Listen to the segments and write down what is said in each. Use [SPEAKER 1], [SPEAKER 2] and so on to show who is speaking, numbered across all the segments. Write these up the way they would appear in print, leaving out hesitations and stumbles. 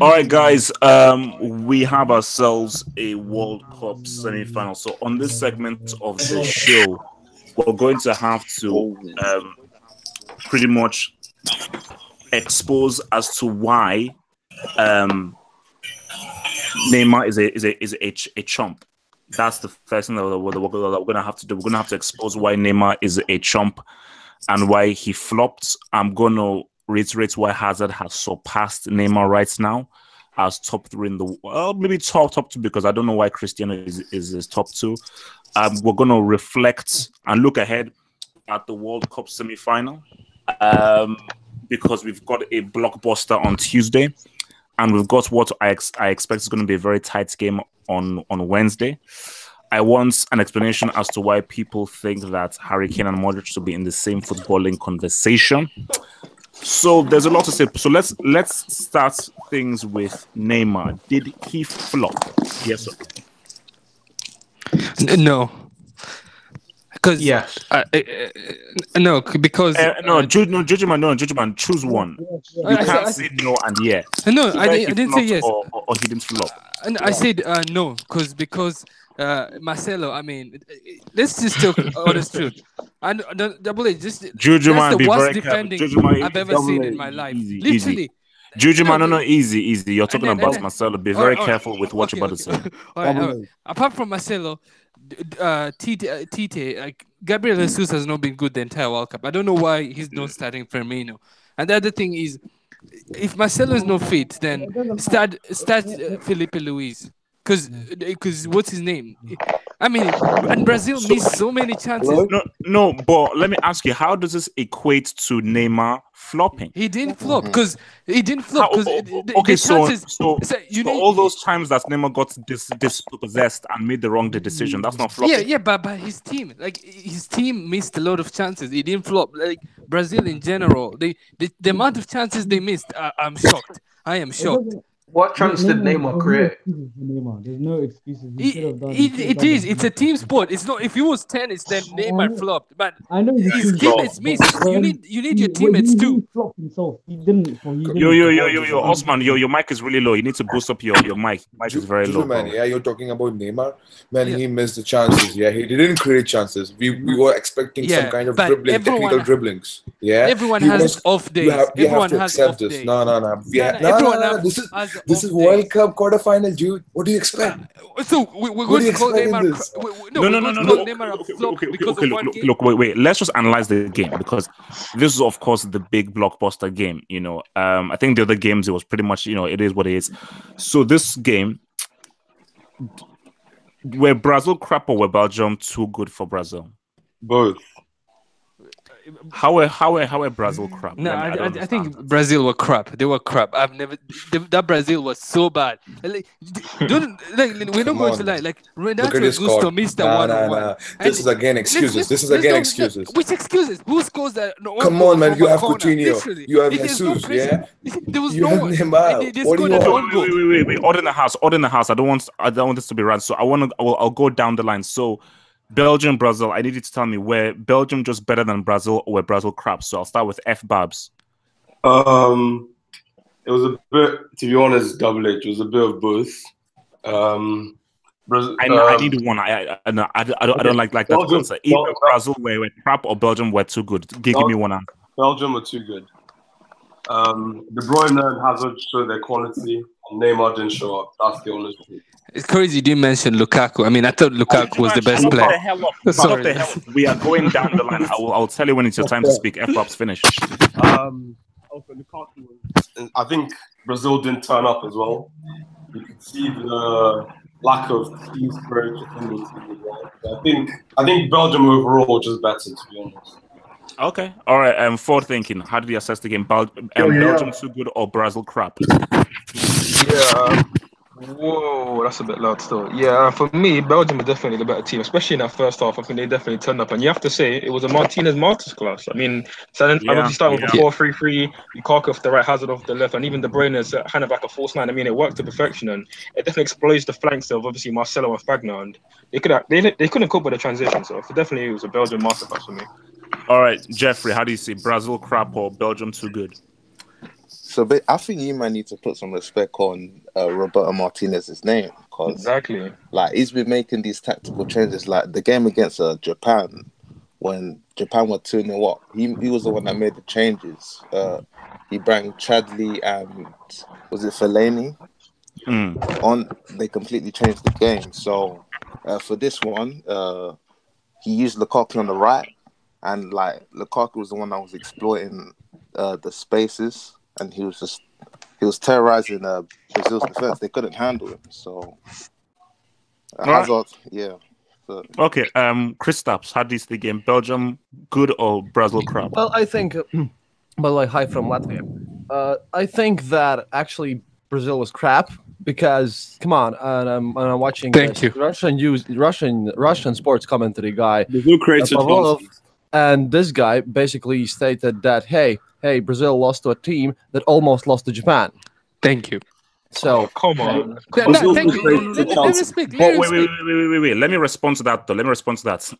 [SPEAKER 1] All right, guys. We have ourselves a World Cup semi-final. So on this segment of the show, we're going to have to pretty much expose as to why Neymar is a chump. That's the first thing that we're going to have to do. We're going to have to expose why Neymar is a chump and why he flopped. I'm going to reiterate why Hazard has surpassed Neymar right now as top three in the maybe top two, because I don't know why Cristiano is top two. We're going to reflect and look ahead at the World Cup semi-final because we've got a blockbuster on Tuesday. And we've got what I expect is going to be a very tight game on Wednesday. I want an explanation as to why people think that Harry Kane and Modric should be in the same footballing conversation. So there's a lot to say. So let's start things with Neymar. Did he flop? Yes or
[SPEAKER 2] no? No. Because
[SPEAKER 3] yes,
[SPEAKER 2] no, because
[SPEAKER 1] Jujuman, choose one. You can't say no and yeah.
[SPEAKER 2] No, I didn't say yes.
[SPEAKER 1] Or he didn't flop.
[SPEAKER 2] And I said no, because Marcelo. I mean, let's just talk honest truth. And double A, just
[SPEAKER 1] Jujuman,
[SPEAKER 2] that's the worst
[SPEAKER 1] very
[SPEAKER 2] defending
[SPEAKER 1] Jujuman,
[SPEAKER 2] I've ever seen in my life.
[SPEAKER 1] Easy,
[SPEAKER 2] Literally.
[SPEAKER 1] Jujuman, no, easy. You're talking about Marcelo. Be very
[SPEAKER 2] all
[SPEAKER 1] careful with what you're about to say.
[SPEAKER 2] All right. Apart from Marcelo, Tite, like Gabriel Jesus has not been good the entire World Cup. I don't know why he's not starting Firmino. And the other thing is, if Marcelo is not fit, then start Felipe Luis. Because what's his name? I mean, and Brazil missed so many chances.
[SPEAKER 1] No, but let me ask you, how does this equate to Neymar flopping?
[SPEAKER 2] He didn't flop because he didn't flop because
[SPEAKER 1] all those times that Neymar got dispossessed and made the wrong decision, that's not flopping.
[SPEAKER 2] Yeah, but his team missed a lot of chances. He didn't flop. Like Brazil in general, the amount of chances they missed, I'm shocked. I am shocked.
[SPEAKER 3] What chance did Neymar create?
[SPEAKER 4] There's no excuses.
[SPEAKER 2] It is. It's a team sport. It's not. If it was tennis, then Neymar flopped. But
[SPEAKER 4] I know
[SPEAKER 2] his teammates missed. You need your teammates too.
[SPEAKER 4] He flopped himself. He didn't.
[SPEAKER 1] Yo, Osman, your mic is really low. You need to boost up your mic. Mic is very low.
[SPEAKER 5] Man, yeah, you're talking about Neymar. Man, he missed the chances. Yeah, he didn't create chances. We were expecting some kind of technical dribblings. Yeah,
[SPEAKER 2] everyone has off days.
[SPEAKER 5] Everyone has off days. No. This is World Cup quarterfinal, dude. What do you expect?
[SPEAKER 2] So we're going to call Neymar.
[SPEAKER 1] No. Look, wait. Let's just analyze the game because this is, of course, the big blockbuster game. You know, I think the other games it was pretty much, it is what it is. So this game, were Brazil crap or were Belgium too good for Brazil?
[SPEAKER 5] Both.
[SPEAKER 1] How are Brazil crap?
[SPEAKER 2] No, I think Brazil were crap. They were crap. That Brazil was so bad. We're not going to lie. Like Renato Augusto missed the one.
[SPEAKER 5] No. This is again excuses.
[SPEAKER 2] Which excuses? Who scores that?
[SPEAKER 5] Come on, man. You have Coutinho. You have Jesus. Yeah.
[SPEAKER 2] There was no one.
[SPEAKER 5] Neymar. What do you want?
[SPEAKER 1] Wait. Order in the house. I don't want this to be run. So I'll go down the line. So Belgium, Brazil. I need you to tell me, were Belgium just better than Brazil or were Brazil crap? So I'll start with F Babs.
[SPEAKER 6] It was a bit, to be honest, double H. It was a bit of both.
[SPEAKER 1] I need one. I don't like that answer. Either Brazil were crap or Belgium were too good. Give me one answer.
[SPEAKER 6] Belgium were too good. De Bruyne and Hazard showed their quality, and Neymar didn't show up. That's the honest truth.
[SPEAKER 2] It's crazy you didn't mention Lukaku. I mean, I thought Lukaku was the best player.
[SPEAKER 1] Sorry. We are going down the line. I'll tell you when it's your time to speak. F-Ups, finish.
[SPEAKER 6] Also, Lukaku was... I think Brazil didn't turn up as well. You could see the lack of team spirit within the team as well. I think Belgium overall was just better, to be honest.
[SPEAKER 1] Okay. All right. Forward thinking. How did you assess the game? Belgium too good or Brazil crap?
[SPEAKER 7] Yeah. Whoa, that's a bit loud still. Yeah, for me, Belgium were definitely the better team, especially in that first half. I think they definitely turned up. And you have to say, it was a Martinez masterclass. I mean, obviously starting with a 4-3-3, Lukaku off the right, Hazard off the left, and even De Bruyne is kind of like a false nine. I mean, it worked to perfection, and it definitely exploits the flanks of, obviously, Marcelo and Fagner. And they couldn't cope with the transition, so definitely it was a Belgian masterclass for me.
[SPEAKER 1] All right, Jeffrey, how do you see Brazil crap or Belgium too good?
[SPEAKER 8] So I think you might need to put some respect on Roberto Martinez's name, because
[SPEAKER 7] Exactly.
[SPEAKER 8] like he's been making these tactical changes. Like the game against Japan, when Japan were 2-0 up, he was the one that made the changes. He brought Chadley and was it Fellaini on? They completely changed the game. So for this one, he used Lukaku on the right, and like Lukaku was the one that was exploiting the spaces, and he was terrorizing Brazil's defense. They couldn't handle him. So Hazard, yeah. So,
[SPEAKER 1] okay, Kristaps, how do you see the game? Belgium good or Brazil crap?
[SPEAKER 9] Well, I think, but like hi from Latvia. I think that actually Brazil was crap because come on, and I'm watching Russian sports commentary guy.
[SPEAKER 6] Brazil created
[SPEAKER 9] Pavlov, and this guy basically stated that hey, Brazil lost to a team that almost lost to Japan.
[SPEAKER 2] Thank you.
[SPEAKER 9] So
[SPEAKER 7] come on.
[SPEAKER 2] Thank you. Let me speak.
[SPEAKER 1] Wait. Let me respond to that though.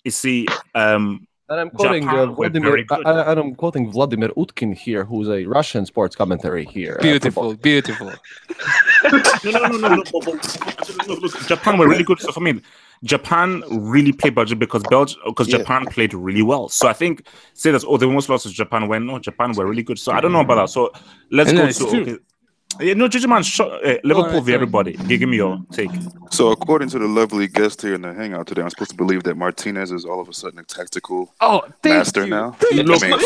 [SPEAKER 1] You see,
[SPEAKER 9] and I'm quoting
[SPEAKER 1] Japan were very good.
[SPEAKER 9] and I'm quoting Vladimir Utkin here, who's a Russian sports commentary here.
[SPEAKER 2] Beautiful.
[SPEAKER 1] No. Look, Japan were really good. So for me, Japan really played Belgium because Japan played really well. So I think say that they almost lost to Japan when no, Japan were really good. So I don't know about that. So let's go to okay. Yeah, no, Judgment, Liverpool v everybody. Give me your take.
[SPEAKER 10] So, according to the lovely guest here in the hangout today, I'm supposed to believe that Martinez is all of a sudden a tactical master now.
[SPEAKER 1] Look, man.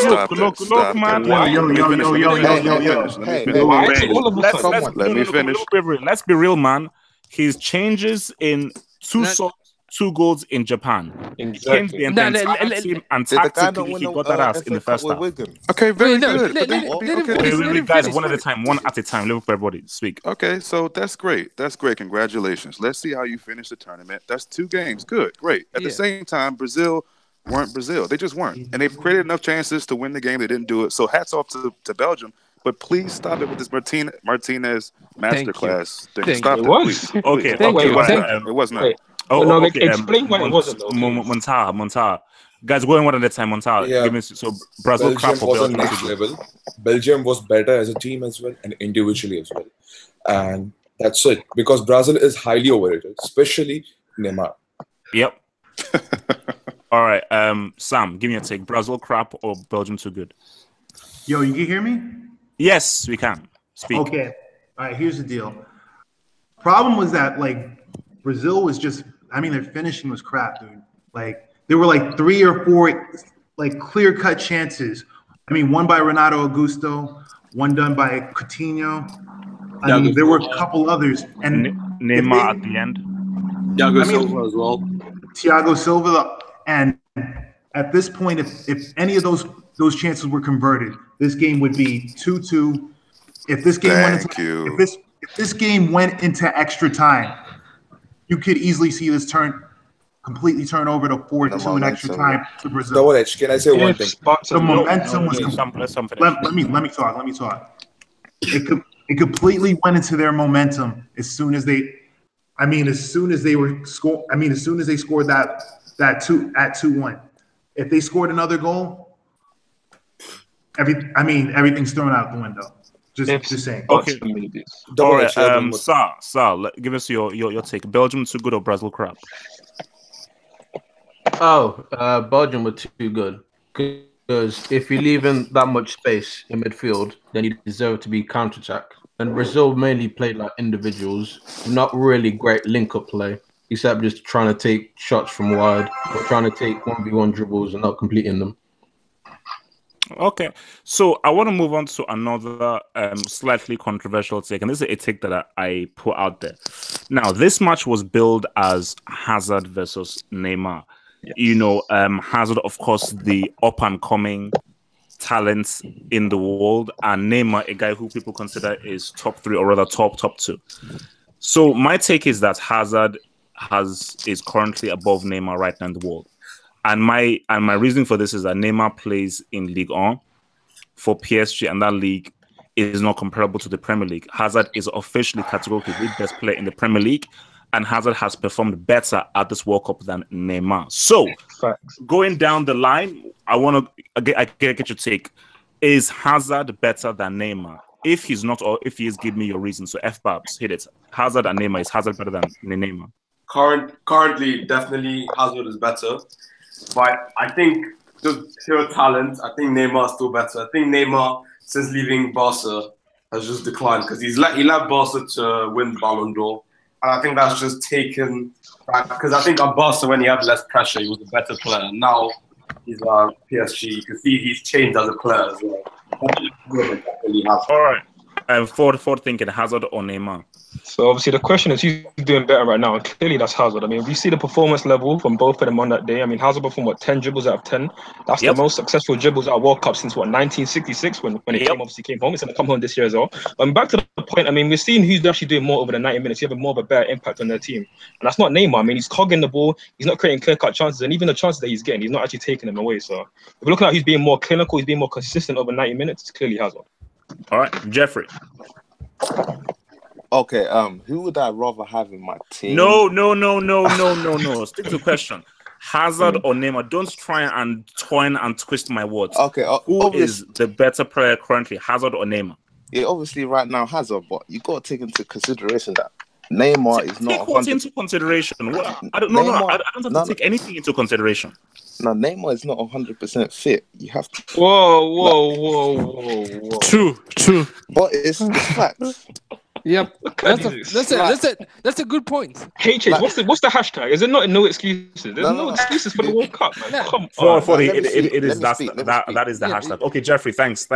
[SPEAKER 1] Let me finish. Let's be real, man. His changes in two goals in Japan.
[SPEAKER 7] Exactly.
[SPEAKER 1] Changed the entire team, and tactically he got that ass in the first half.
[SPEAKER 10] Okay, very good.
[SPEAKER 1] Wait, guys, one at a time. Liverpool, everybody, speak.
[SPEAKER 10] Okay, so that's great. Congratulations. Let's see how you finish the tournament. That's 2 games. Good, great. At the same time, Brazil weren't Brazil. They just weren't. And they've created enough chances to win the game. They didn't do it. So hats off to Belgium. But please stop it with this Martinez masterclass thing. Stop it, please.
[SPEAKER 1] Okay,
[SPEAKER 10] it was not.
[SPEAKER 1] Okay.
[SPEAKER 7] Explain why it wasn't.
[SPEAKER 1] Montar. Guys, going one at a time. Montar.
[SPEAKER 5] Yeah.
[SPEAKER 1] So Brazil crap for
[SPEAKER 5] Belgium was on next level. Belgium was better as a team as well and individually as well. And that's it. Because Brazil is highly overrated, especially Neymar.
[SPEAKER 1] Yep. All right. Sam, give me a take. Brazil crap or Belgium too good?
[SPEAKER 11] Yo, you can hear me?
[SPEAKER 1] Yes, we can. Speak.
[SPEAKER 11] Okay. All right, here's the deal. Problem was that Brazil was just their finishing was crap, dude. There were 3 or 4 clear-cut chances. One by Renato Augusto, one done by Coutinho. There were a couple others. And
[SPEAKER 1] Neymar at the end.
[SPEAKER 6] Thiago Silva as well.
[SPEAKER 11] Thiago Silva. And at this point, if any of those chances were converted, this game would be 2-2. If this game went into extra time, you could easily see this completely turn over to 4-2 in extra time to Brazil.
[SPEAKER 5] Can I say one thing?
[SPEAKER 11] The momentum was. Let me talk. It completely went into their momentum as soon as they scored that 2-1. If they scored another goal, everything's thrown out the window. Just saying.
[SPEAKER 1] Okay. All right. Sal, give us your take. Belgium too good or Brazil crap?
[SPEAKER 3] Belgium were too good. Because if you leave in that much space in midfield, then you deserve to be counter-attacked. And Brazil mainly played like individuals, not really great link-up play, except just trying to take shots from wide or trying to take 1v1 dribbles and not completing them.
[SPEAKER 1] Okay, so I want to move on to another slightly controversial take, and this is a take that I put out there. Now, this match was billed as Hazard versus Neymar. Yes. Hazard, of course, the up-and-coming talent in the world, and Neymar, a guy who people consider is top 3 or rather top 2. So my take is that Hazard is currently above Neymar right now in the world. And my reason for this is that Neymar plays in Ligue 1 for PSG, and that league is not comparable to the Premier League. Hazard is officially categorically the best player in the Premier League, and Hazard has performed better at this World Cup than Neymar. So, going down the line, I get your take. Is Hazard better than Neymar? If he's not, or if he is, give me your reason. So F Babs, hit it. Hazard and Neymar. Is Hazard better than Neymar?
[SPEAKER 6] Currently, definitely Hazard is better, but I think just pure talent, I think Neymar is still better. I think Neymar, since leaving Barca, has just declined because he left Barca to win the Ballon d'Or, and I think that's just taken back because I think at Barca when he had less pressure, he was a better player. Now he's PSG. You can see he's changed as a player as well.
[SPEAKER 1] All right. Forward thinking, Hazard or Neymar?
[SPEAKER 7] So obviously the question is who's doing better right now, and clearly that's Hazard. I mean, we see the performance level from both of them on that day. I mean, Hazard performed 10 dribbles out of 10. That's the most successful dribbles at a World Cup since 1966 when it came home. It's going to come home this year as well. Back to the point. I mean, we're seeing who's actually doing more over the 90 minutes. He's having more of a better impact on their team, and that's not Neymar. I mean, he's cogging the ball. He's not creating clear-cut chances, and even the chances that he's getting, he's not actually taking them away. So if we're looking at who's being more clinical, he's being more consistent over 90 minutes, it's clearly Hazard.
[SPEAKER 1] All right, Jeffrey.
[SPEAKER 8] Okay, who would I rather have in my team?
[SPEAKER 1] No. Stick to the question. Hazard or Neymar? Don't try and twine and twist my words.
[SPEAKER 8] Okay,
[SPEAKER 1] who is the better player currently, Hazard or Neymar?
[SPEAKER 8] Yeah, obviously right now Hazard, but you got to take into consideration that Neymar is not.
[SPEAKER 1] Take what into consideration? What? I don't know. I don't have to take anything into consideration.
[SPEAKER 8] No, Neymar is not 100% fit. You have to.
[SPEAKER 7] Whoa.
[SPEAKER 2] True.
[SPEAKER 8] But it's facts.
[SPEAKER 2] Yep, that's a good point.
[SPEAKER 7] HH, what's the hashtag? Is it not no excuses? There's no excuses for the World Cup, man. Come
[SPEAKER 1] on.
[SPEAKER 7] It
[SPEAKER 1] is that is the hashtag. Okay, Jeffrey, thanks.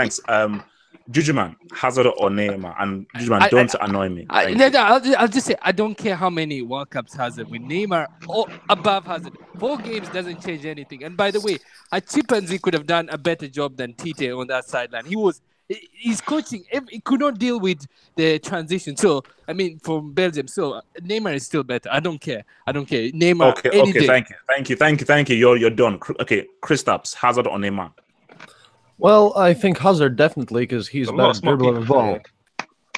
[SPEAKER 1] Jujuman, Hazard or Neymar, and Jujuman, don't annoy me.
[SPEAKER 2] I'll just say I don't care how many World Cups Hazard with Neymar or above Hazard. 4 games doesn't change anything. And by the way, Chimpanzee could have done a better job than Tite on that sideline. He's coaching. He could not deal with the transition. So, I mean, from Belgium. So, Neymar is still better. I don't care. Neymar.
[SPEAKER 1] Okay. Thank you. You're done. Okay, Kristaps, Hazard or Neymar?
[SPEAKER 9] Well, I think Hazard definitely because he's a better dribbler of the ball,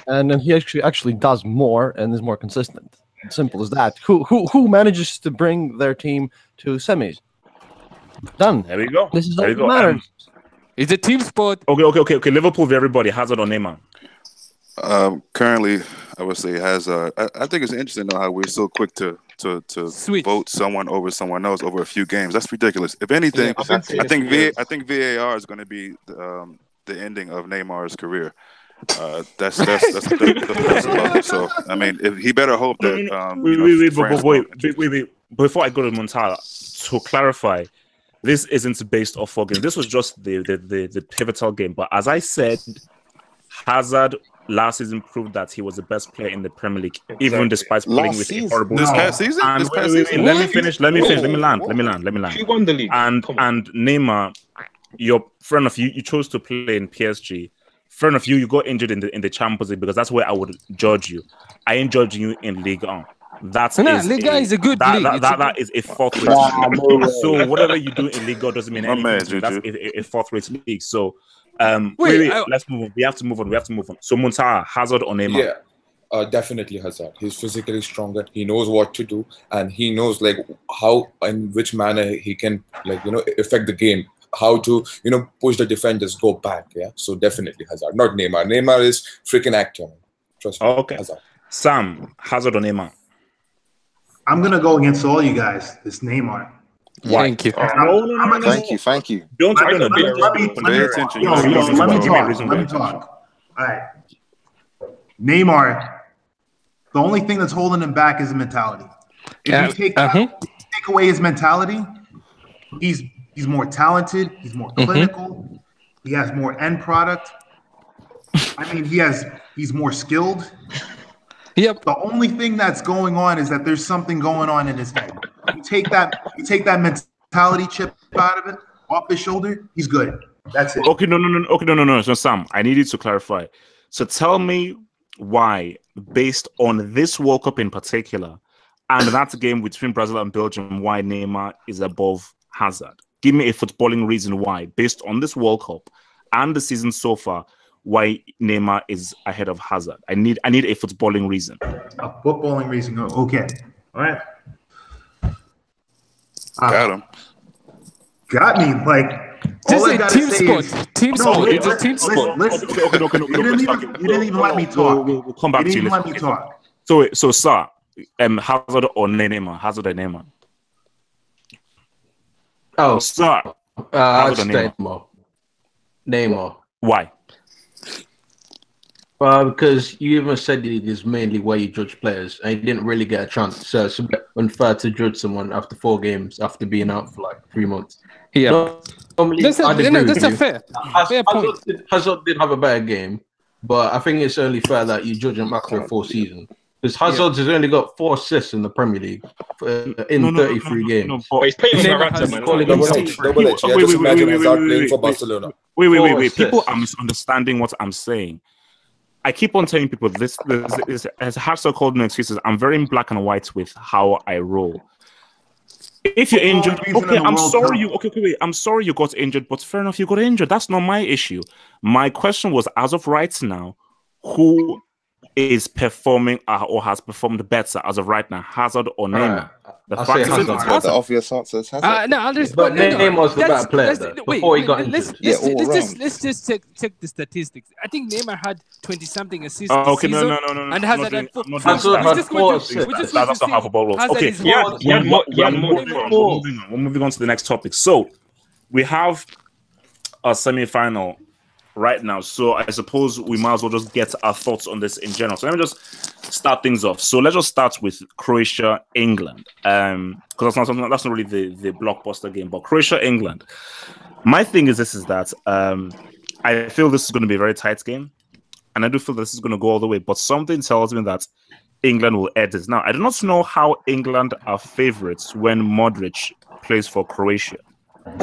[SPEAKER 9] and then he actually does more and is more consistent. Simple as that. Who manages to bring their team to semis? Done.
[SPEAKER 1] There we go.
[SPEAKER 9] This is all that matters.
[SPEAKER 2] It's a team sport.
[SPEAKER 1] Okay. Liverpool v everybody. Hazard or Neymar?
[SPEAKER 10] Currently, I would say Hazard. I think it's interesting though how we're so quick to vote someone over someone else over a few games. That's ridiculous. If anything, I think VAR is going to be the ending of Neymar's career. That's about it. So I mean, if he better hope that.
[SPEAKER 1] Wait. Before I go to Montala, to clarify. This isn't based off 4 games. This was just the pivotal game. But as I said, Hazard last season proved that he was the best player in the Premier League, even despite playing with a horrible
[SPEAKER 10] this past season.
[SPEAKER 1] Let me finish. Let me land.
[SPEAKER 7] He won the league.
[SPEAKER 1] And Neymar, your friend of you chose to play in PSG. Friend of you got injured in the Champions League because that's where I would judge you. I ain't judging you in Ligue 1.
[SPEAKER 2] Liga is a good league.
[SPEAKER 1] That is a 4th rate league. So whatever you do in Liga doesn't mean anything. That's a 4th rate league. So let's move on. We have to move on. So Montara, Hazard or Neymar?
[SPEAKER 5] Yeah, definitely Hazard. He's physically stronger. He knows what to do, and he knows how and which manner he can affect the game. How to push the defenders go back. Yeah. So definitely Hazard, not Neymar. Neymar is freaking actor. Trust me.
[SPEAKER 1] Okay.
[SPEAKER 5] Hazard.
[SPEAKER 1] Sam, Hazard or Neymar?
[SPEAKER 11] I'm going to go against all you guys. It's Neymar.
[SPEAKER 1] Why?
[SPEAKER 2] Thank you.
[SPEAKER 8] Thank you.
[SPEAKER 1] Don't
[SPEAKER 11] pay attention. Let me talk. All right. Neymar, the only thing that's holding him back is the mentality. If you take away his mentality, he's more talented. He's more clinical. He has more end product. I mean, he's more skilled.
[SPEAKER 2] Yep.
[SPEAKER 11] The only thing that's going on is that there's something going on in his head. You take that mentality chip out of it, off his shoulder, he's good. That's it.
[SPEAKER 1] Okay, no. So Sam, I need you to clarify. So tell me why, based on this World Cup in particular, and that game between Brazil and Belgium, why Neymar is above Hazard. Give me a footballing reason why, based on this World Cup and the season so far, why Neymar is ahead of Hazard. I need a footballing reason.
[SPEAKER 11] A footballing reason. Okay. All right.
[SPEAKER 10] Got him.
[SPEAKER 11] Got me. All I
[SPEAKER 2] Just a
[SPEAKER 11] gotta
[SPEAKER 2] team
[SPEAKER 11] say
[SPEAKER 2] sport.
[SPEAKER 11] is
[SPEAKER 2] Team
[SPEAKER 11] no.
[SPEAKER 2] sport.
[SPEAKER 11] Wait,
[SPEAKER 2] It's a team sport.
[SPEAKER 11] You didn't even let me talk.
[SPEAKER 1] We'll come back
[SPEAKER 11] You
[SPEAKER 1] to
[SPEAKER 11] didn't
[SPEAKER 1] you.
[SPEAKER 11] even let me talk.
[SPEAKER 1] So, sir, Hazard or Neymar? Hazard or Neymar?
[SPEAKER 3] Oh,
[SPEAKER 1] sir,
[SPEAKER 3] I'd
[SPEAKER 1] Hazard or
[SPEAKER 3] say
[SPEAKER 1] Neymar?
[SPEAKER 3] Neymar.
[SPEAKER 1] Why?
[SPEAKER 3] Because you even said it is mainly where you judge players, and you didn't really get a chance. So it's a bit unfair to judge someone after 4 games after being out for like 3 months.
[SPEAKER 2] Yeah.
[SPEAKER 3] Normally,
[SPEAKER 2] That's
[SPEAKER 3] I'd agree with
[SPEAKER 2] a
[SPEAKER 3] you.
[SPEAKER 2] fair point.
[SPEAKER 3] Hazard did have a better game, but I think it's only fair that you judge him after a full season. Because Hazard has only got 4 assists in the Premier League in 33 games.
[SPEAKER 7] But he's playing with
[SPEAKER 2] Neymar
[SPEAKER 7] Morata,
[SPEAKER 2] has
[SPEAKER 7] man.
[SPEAKER 5] Double H. Yeah, just imagine Hazard playing for Barcelona.
[SPEAKER 1] Wait. People are misunderstanding what I'm saying. I keep on telling people this as Hazard called no excuses. I'm very black and white with how I roll. If you're injured, okay, I'm sorry I'm sorry you got injured, but fair enough, you got injured. That's not my issue. My question was, as of right now, who is performing or has performed better as of right now, Hazard or Neymar? The
[SPEAKER 3] I'll
[SPEAKER 1] fact
[SPEAKER 3] say
[SPEAKER 1] is
[SPEAKER 3] Hazard.
[SPEAKER 1] it's
[SPEAKER 8] The
[SPEAKER 1] Hazard.
[SPEAKER 8] obvious answer is Hazard.
[SPEAKER 2] No, I'll respond.
[SPEAKER 3] But Neymar's the better player before he got injured.
[SPEAKER 2] Let's just check the statistics. I think Neymar had 20-something assists this
[SPEAKER 1] Okay,
[SPEAKER 2] season.
[SPEAKER 1] no.
[SPEAKER 2] And Hazard had 4.
[SPEAKER 3] Hazard had 4 assists.
[SPEAKER 1] That's not how football works. Okay,
[SPEAKER 7] We're
[SPEAKER 1] moving on to the next topic. So we have a semi-final right now. So I suppose we might as well just get our thoughts on this in general. So let me just start things off. So let's just start with Croatia, England. Because that's not really the blockbuster game, but Croatia, England. My thing is that I feel this is going to be a very tight game. And I do feel this is going to go all the way. But something tells me that England will edge it. Now, I do not know how England are favorites when Modric plays for Croatia.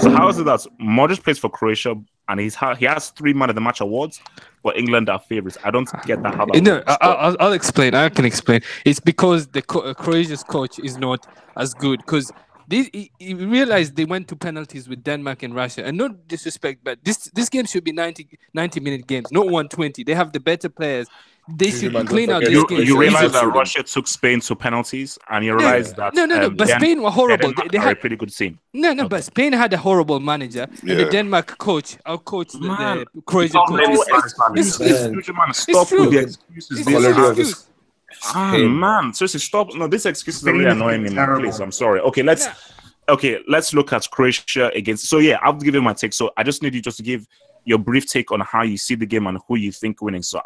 [SPEAKER 1] So how is it that Modric plays for Croatia and he has 3 Man of the Match awards, but England are favorites? I don't get that. How that works.
[SPEAKER 2] I'll explain. I can explain. It's because the Croatia's coach is not as good. Because you realize they went to penalties with Denmark and Russia. And no disrespect, but this game should be 90-minute games, not 120. They have the better players. They should clean out this game.
[SPEAKER 1] You realize that Russia took Spain to penalties, and you realize that
[SPEAKER 2] no. But Spain were horrible.
[SPEAKER 1] They had a pretty good team.
[SPEAKER 2] No. But Spain had a horrible manager, and the Denmark coach, our coach, the Croatian coach.
[SPEAKER 1] Stop with the excuses.
[SPEAKER 2] It's
[SPEAKER 1] Man, seriously, stop. No, these excuses are really annoying me, man. Please, I'm sorry. Okay, let's look at Croatia against. So yeah, I'll give you my take. So I just need you just to give your brief take on how you see the game and who you think winning. So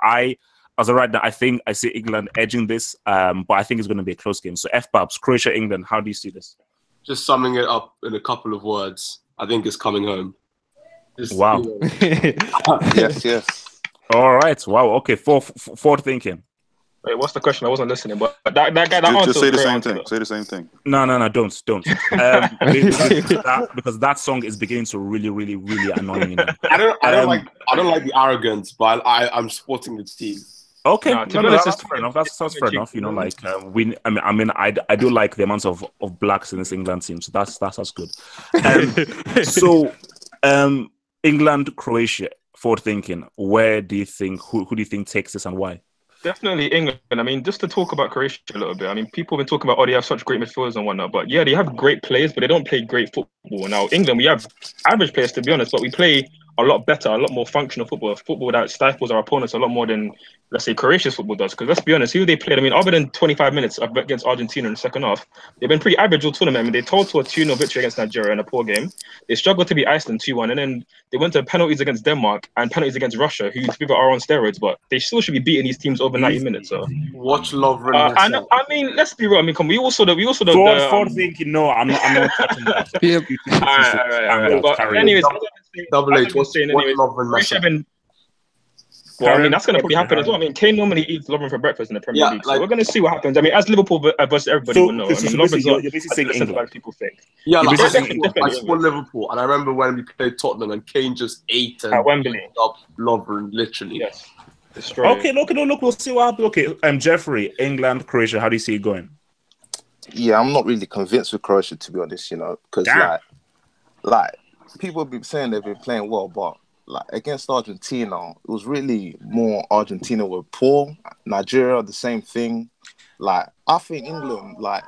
[SPEAKER 1] as of right now, I think I see England edging this, but I think it's going to be a close game. So F-Babs, Croatia, England, how do you see this?
[SPEAKER 6] Just summing it up in a couple of words, I think it's coming home.
[SPEAKER 1] Wow.
[SPEAKER 8] Yes.
[SPEAKER 1] All right. Wow. Okay. Forward thinking.
[SPEAKER 7] Wait, what's the question? I wasn't listening, but that guy, that
[SPEAKER 10] Just
[SPEAKER 7] answer
[SPEAKER 10] say
[SPEAKER 7] was
[SPEAKER 10] the
[SPEAKER 7] great
[SPEAKER 10] same
[SPEAKER 7] answer,
[SPEAKER 10] thing.
[SPEAKER 7] though.
[SPEAKER 10] Say the same thing.
[SPEAKER 1] No, don't. Because that song is beginning to really, really, really annoy me now.
[SPEAKER 6] I don't like the arrogance, but I'm supporting the team.
[SPEAKER 1] Okay,
[SPEAKER 7] No,
[SPEAKER 1] that's fair enough. That's fair enough. You know, like I do like the amount of blacks in this England team, so that's good. England, Croatia, forward thinking. Where do you think who do you think takes this and why?
[SPEAKER 7] Definitely England. I mean, just to talk about Croatia a little bit. I mean, people have been talking about, they have such great midfielders and whatnot. But yeah, they have great players, but they don't play great football. Now, England, we have average players, to be honest, but we play a lot better, a lot more functional football that stifles our opponents a lot more than, let's say, Croatia's football does. Because let's be honest, who they played, I mean, other than 25 minutes against Argentina in the second half, they've been pretty average all tournament. I mean, they told to a 2-0 victory against Nigeria in a poor game. They struggled to beat Iceland 2-1, and then they went to penalties against Denmark and penalties against Russia, who people are on steroids, but they still should be beating these teams over 90 minutes. So
[SPEAKER 6] watch Lovren.
[SPEAKER 7] I mean, let's be real. I mean, come, we also
[SPEAKER 1] forward thinking. No, I'm not touching that.
[SPEAKER 2] Yep.
[SPEAKER 7] All right. But anyways,
[SPEAKER 6] Double H, what's Lovren?
[SPEAKER 7] Well, I mean, that's going to probably happen as well. I mean, Kane normally eats Lovren for breakfast in the Premier League, so we're going to see what happens. I mean, as Liverpool versus everybody will know. I mean, Lovren's
[SPEAKER 1] you're basically saying England.
[SPEAKER 7] People think.
[SPEAKER 6] Yeah, like, I
[SPEAKER 7] definitely
[SPEAKER 6] support Liverpool, and I remember when we played Tottenham and Kane just ate
[SPEAKER 7] at Wembley
[SPEAKER 6] up Lovren, literally.
[SPEAKER 7] Yes. Destroyed.
[SPEAKER 1] Okay, look, we'll see what happens. Okay, Jeffrey, England, Croatia, how do you see it going?
[SPEAKER 8] Yeah, I'm not really convinced with Croatia, to be honest, because like people have been saying they've been playing well, but like against Argentina, it was really more Argentina were poor. Nigeria, the same thing. Like I think England, like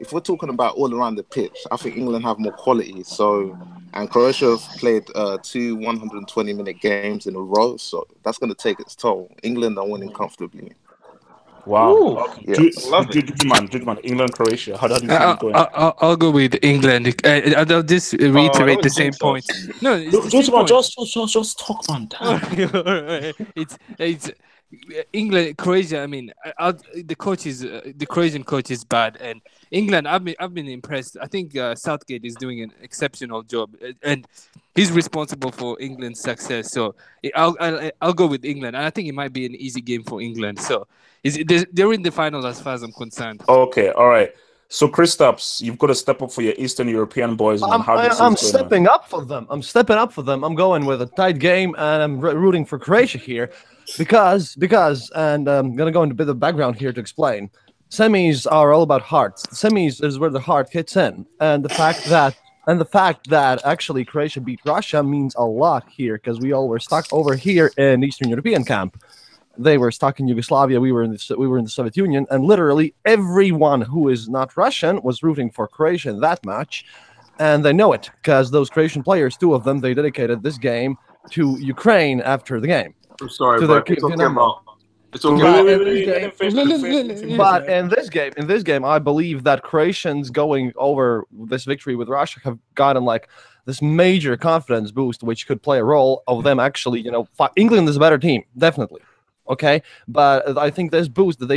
[SPEAKER 8] if we're talking about all around the pitch, I think England have more quality. So, and Croatia have played 2 120-minute games in a row, so that's going to take its toll. England are winning comfortably.
[SPEAKER 1] Wow.
[SPEAKER 7] Ooh,
[SPEAKER 1] Okay.
[SPEAKER 8] Yeah.
[SPEAKER 1] Judgment, England, Croatia. How do you see it going?
[SPEAKER 2] I'll go with England. I'll just reiterate the
[SPEAKER 7] don't
[SPEAKER 2] same
[SPEAKER 7] think so.
[SPEAKER 2] point. No, it's the same
[SPEAKER 1] Judgment,
[SPEAKER 2] point.
[SPEAKER 1] just talk, man. Damn.
[SPEAKER 2] It's England, Croatia. I mean, the coach is the Croatian coach is bad, and England. I've been impressed. I think Southgate is doing an exceptional job, and he's responsible for England's success. So I'll go with England, and I think it might be an easy game for England. So they're in the final as far as I'm concerned.
[SPEAKER 1] Okay, all right. So, Kristaps, you've got to step up for your Eastern European boys, man.
[SPEAKER 9] I'm stepping up for them. I'm stepping up for them. I'm going with a tight game, and I'm rooting for Croatia here because, and I'm going to go into a bit of background here to explain. Semis are all about hearts. The semis is where the heart hits in, and the fact that actually Croatia beat Russia means a lot here because we all were stuck over here in Eastern European camp. They were stuck in Yugoslavia. We were in the Soviet Union, and literally everyone who is not Russian was rooting for Croatia in that match, and they know it because those Croatian players, 2 of them, they dedicated this game to Ukraine after the game.
[SPEAKER 6] I'm sorry, but it's talking about. It's talking
[SPEAKER 9] But in this game, I believe that Croatians going over this victory with Russia have gotten like this major confidence boost, which could play a role of them actually, England is a better team, definitely. Okay, but I think this boost that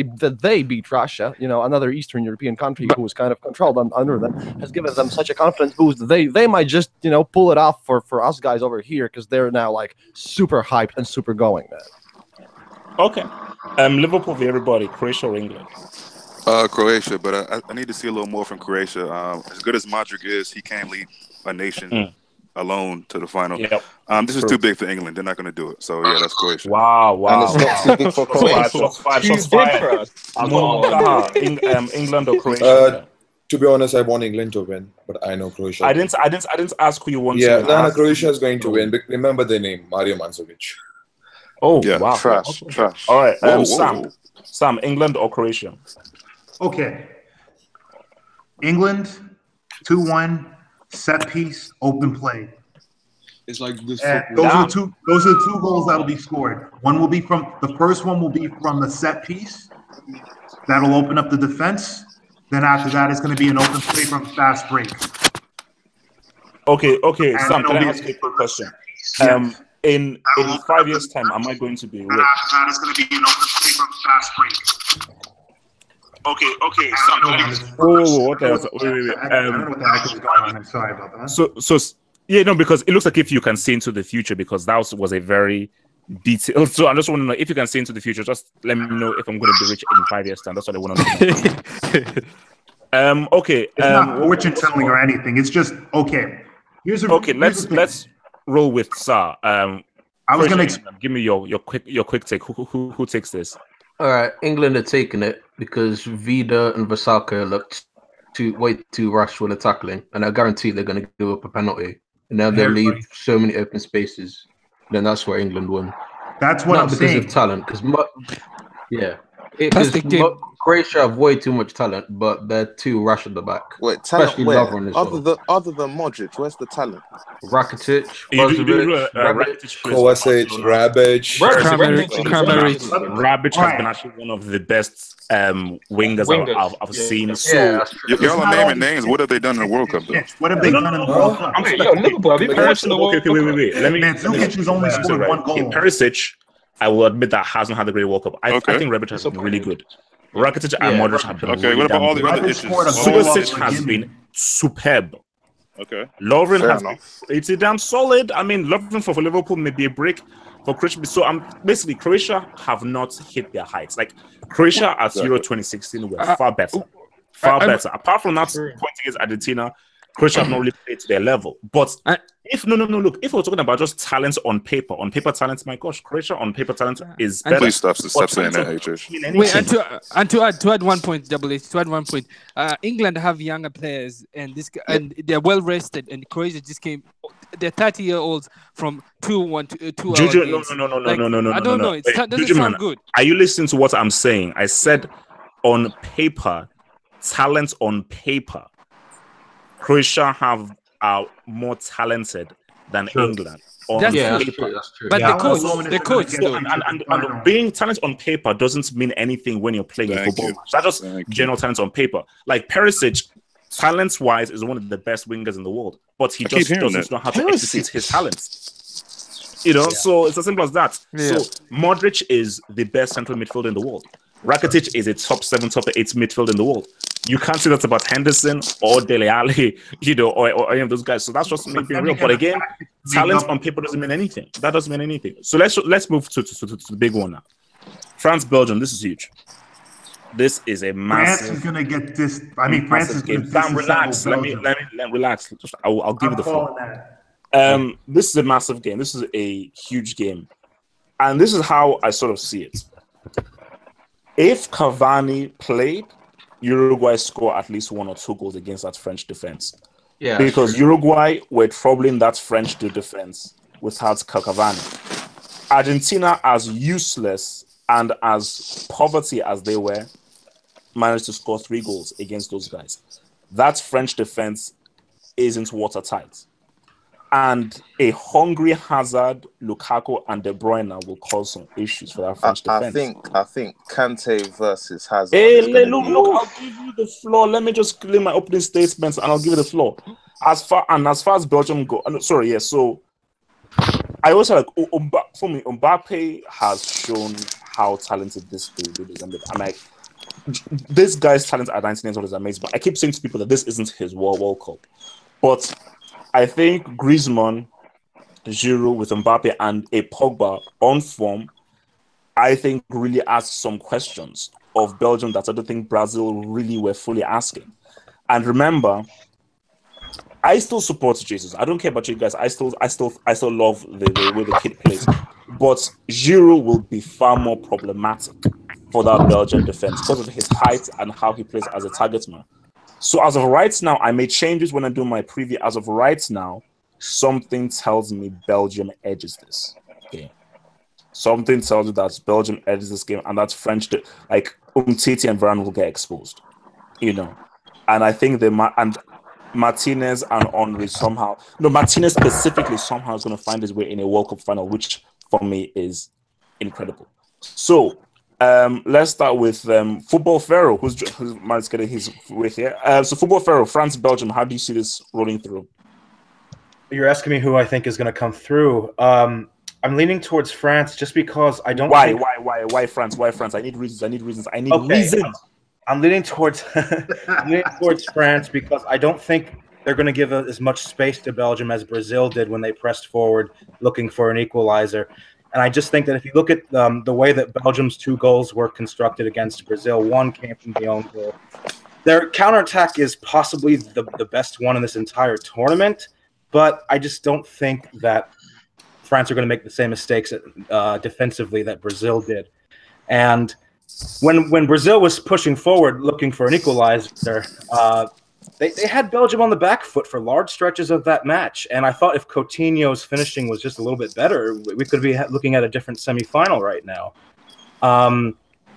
[SPEAKER 9] they beat Russia, another Eastern European country who was kind of controlled under them, has given them such a confidence boost that they might just pull it off for us guys over here because they're now like super hyped and super going, man.
[SPEAKER 1] Okay, Liverpool for everybody, Croatia or England?
[SPEAKER 10] Croatia, but I need to see a little more from Croatia. As good as Modric is, he can't lead a nation alone to the final.
[SPEAKER 1] Yep.
[SPEAKER 10] This is too big for England. They're not going to do it. So yeah, that's Croatia.
[SPEAKER 1] Wow.
[SPEAKER 8] And it's not too big for Croatia.
[SPEAKER 1] Shots fired. England or Croatia?
[SPEAKER 5] To be honest, I want England to win, but I know Croatia.
[SPEAKER 1] I didn't ask who you want.
[SPEAKER 5] Yeah,
[SPEAKER 1] to win.
[SPEAKER 5] Croatia is going to win. Remember their name, Mario Mandzukic.
[SPEAKER 1] Oh,
[SPEAKER 10] yeah,
[SPEAKER 1] wow.
[SPEAKER 8] Trash.
[SPEAKER 1] All right,
[SPEAKER 10] Whoa.
[SPEAKER 1] Sam, England or Croatia?
[SPEAKER 11] Okay. England, 2-1, set piece, open play.
[SPEAKER 12] It's like this.
[SPEAKER 11] Those are the 2 goals that'll be scored. The first one will be from the set piece. That'll open up the defense. Then after that, it's going to be an open play from fast break.
[SPEAKER 1] Okay. Sam, can I ask you a quick question?
[SPEAKER 11] Yes.
[SPEAKER 1] In 5 years' time, am I going to be rich?
[SPEAKER 11] After that, it's going to be an open play from fast break.
[SPEAKER 1] Okay. Sam, what else? Wait.
[SPEAKER 11] I don't know what the heck is going on. I'm sorry about that.
[SPEAKER 1] So because it looks like if you can see into the future, because that was a very detailed. So I just want to know if you can see into the future. Just let me know if I'm going to be rich in 5 years' time. That's what I want to know. Okay.
[SPEAKER 11] It's not fortune telling or anything. It's just okay.
[SPEAKER 1] Let's roll with Sa.
[SPEAKER 11] I was going to
[SPEAKER 1] give me your quick take. Who takes this?
[SPEAKER 3] All right, England are taking it because Vida and Vasaka looked way too rushed with the tackling, and I guarantee they're going to give up a penalty, and now they'll leave so many open spaces. Then that's where England win.
[SPEAKER 11] That's what I'm saying.
[SPEAKER 3] Not because of talent, because Croatia have way too much talent, but they're too rush at the back.
[SPEAKER 8] Wait, talent
[SPEAKER 3] especially
[SPEAKER 8] where?
[SPEAKER 3] Lovren as well.
[SPEAKER 8] Other than Modric, where's the talent?
[SPEAKER 3] Rakitic,
[SPEAKER 5] Kovacic, Rebic.
[SPEAKER 1] Rebic has been actually one of the best wingers I've seen. So
[SPEAKER 10] y'all are naming names. What have they done in the World Cup, though?
[SPEAKER 11] What have they done in the World Cup?
[SPEAKER 7] Liverpool, have you watched the World Cup?
[SPEAKER 1] Wait. Let me.
[SPEAKER 11] Mandzukic has only scored 1 goal.
[SPEAKER 1] Perisic, I will admit that hasn't had a great World Cup. I think Rebic has been really good. Rakitic and Modric have been really
[SPEAKER 10] what about all the other issues?
[SPEAKER 1] Subasic has been superb.
[SPEAKER 10] Okay.
[SPEAKER 1] Lovren has been damn solid. I mean, Lovren for Liverpool may be a break for Croatia. So basically Croatia have not hit their heights. Like Croatia at Euro 2016 were far better. Better. Apart from that point against Argentina, Croatia have not really played to their level. But if look, if we're talking about just talent on paper talent, my gosh, Croatia on paper talent is better.
[SPEAKER 10] Please stop saying that, HH.
[SPEAKER 2] Wait, and to add 1 point, to add 1 point, England have younger players and they're well rested, and Croatia just came. They're 30-year-olds from 2-1 to 2 hours.
[SPEAKER 1] No.
[SPEAKER 2] I don't know. It doesn't sound good.
[SPEAKER 1] Are you listening to what I'm saying? I said on paper talent on paper, Croatia are more talented than England on
[SPEAKER 2] That's
[SPEAKER 1] paper.
[SPEAKER 3] That's true.
[SPEAKER 2] But
[SPEAKER 11] Yeah,
[SPEAKER 2] the
[SPEAKER 11] I was
[SPEAKER 2] coach,
[SPEAKER 11] going
[SPEAKER 2] the
[SPEAKER 11] to
[SPEAKER 2] coach,
[SPEAKER 11] get
[SPEAKER 2] though.
[SPEAKER 1] And being talent on paper doesn't mean anything when you're playing a
[SPEAKER 10] Thank
[SPEAKER 1] football
[SPEAKER 10] you.
[SPEAKER 1] match. That's just
[SPEAKER 10] Thank you.
[SPEAKER 1] general talent on paper. Like Perisic, talent-wise, is one of the best wingers in the world, but he
[SPEAKER 10] I keep
[SPEAKER 1] just
[SPEAKER 10] hearing
[SPEAKER 1] doesn't
[SPEAKER 10] that.
[SPEAKER 1] know how to execute
[SPEAKER 8] Perisic.
[SPEAKER 1] his talents. You know, so it's as simple as that.
[SPEAKER 2] Yeah.
[SPEAKER 1] So Modric is the best central midfielder in the world. Rakitic is a top 7, top 8 midfielder in the world. You can't say that about Henderson or Dele Alli, you know, or any of those guys. So that's just me being real. But again, talent on paper doesn't mean anything. That doesn't mean anything. So let's move to the big one now. France, Belgium. This is huge. This is a massive.
[SPEAKER 11] France is going to get this. I mean, France is going to
[SPEAKER 1] Sam, relax. Let me relax. I'll give you the floor. This is a massive game. This is a huge game, and this is how I sort of see it. If Cavani played, Uruguay score at least 1 or 2 goals against that French defense.
[SPEAKER 3] Yeah,
[SPEAKER 1] because Uruguay were troubling that French defense without Cavani. Argentina, as useless and as poverty as they were, managed to score 3 goals against those guys. That French defense isn't watertight. And a hungry Hazard, Lukaku, and De Bruyne will cause some issues for that French defense.
[SPEAKER 8] I think Kante versus Hazard.
[SPEAKER 1] Hey, look, I'll give you the floor. Let me just clear my opening statements and I'll give you the floor. As far as Belgium go, so I also like for me, Mbappe has shown how talented this dude is. I'm like, this guy's talent at 19 years old is amazing. But I keep saying to people that this isn't his World Cup. But I think Griezmann, Giroud with Mbappe and a Pogba on form, I think really asks some questions of Belgium that I don't think Brazil really were fully asking. And remember, I still support Jesus. I don't care about you guys. I still love the way the kid plays. But Giroud will be far more problematic for that Belgian defense because of his height and how he plays as a target man. So as of right now, I made changes when I do my preview. As of right now, something tells me Belgium edges this game. Something tells you that Belgium edges this game, and that's French. Like Umtiti and Varane will get exposed, you know. And I think and Martinez and Henry somehow. No, Martinez specifically somehow is going to find his way in a World Cup final, which for me is incredible. So. Let's start with Football Pharaoh, who's managed to get his way here. So Football Pharaoh, France, Belgium, how do you see this rolling through?
[SPEAKER 13] You're asking me who I think is going to come through. I'm leaning towards France just because I don't.
[SPEAKER 1] Why France? Why France? I need reasons.
[SPEAKER 13] I'm leaning towards France because I don't think they're going to give as much space to Belgium as Brazil did when they pressed forward looking for an equalizer. And I just think that if you look at the way that Belgium's 2 goals were constructed against Brazil, 1 came from the own goal. Their counterattack is possibly the best one in this entire tournament, but I just don't think that France are going to make the same mistakes defensively that Brazil did. And when Brazil was pushing forward looking for an equalizer, they had Belgium on the back foot for large stretches of that match. And I thought if Coutinho's finishing was just a little bit better, we could be looking at a different semifinal right now.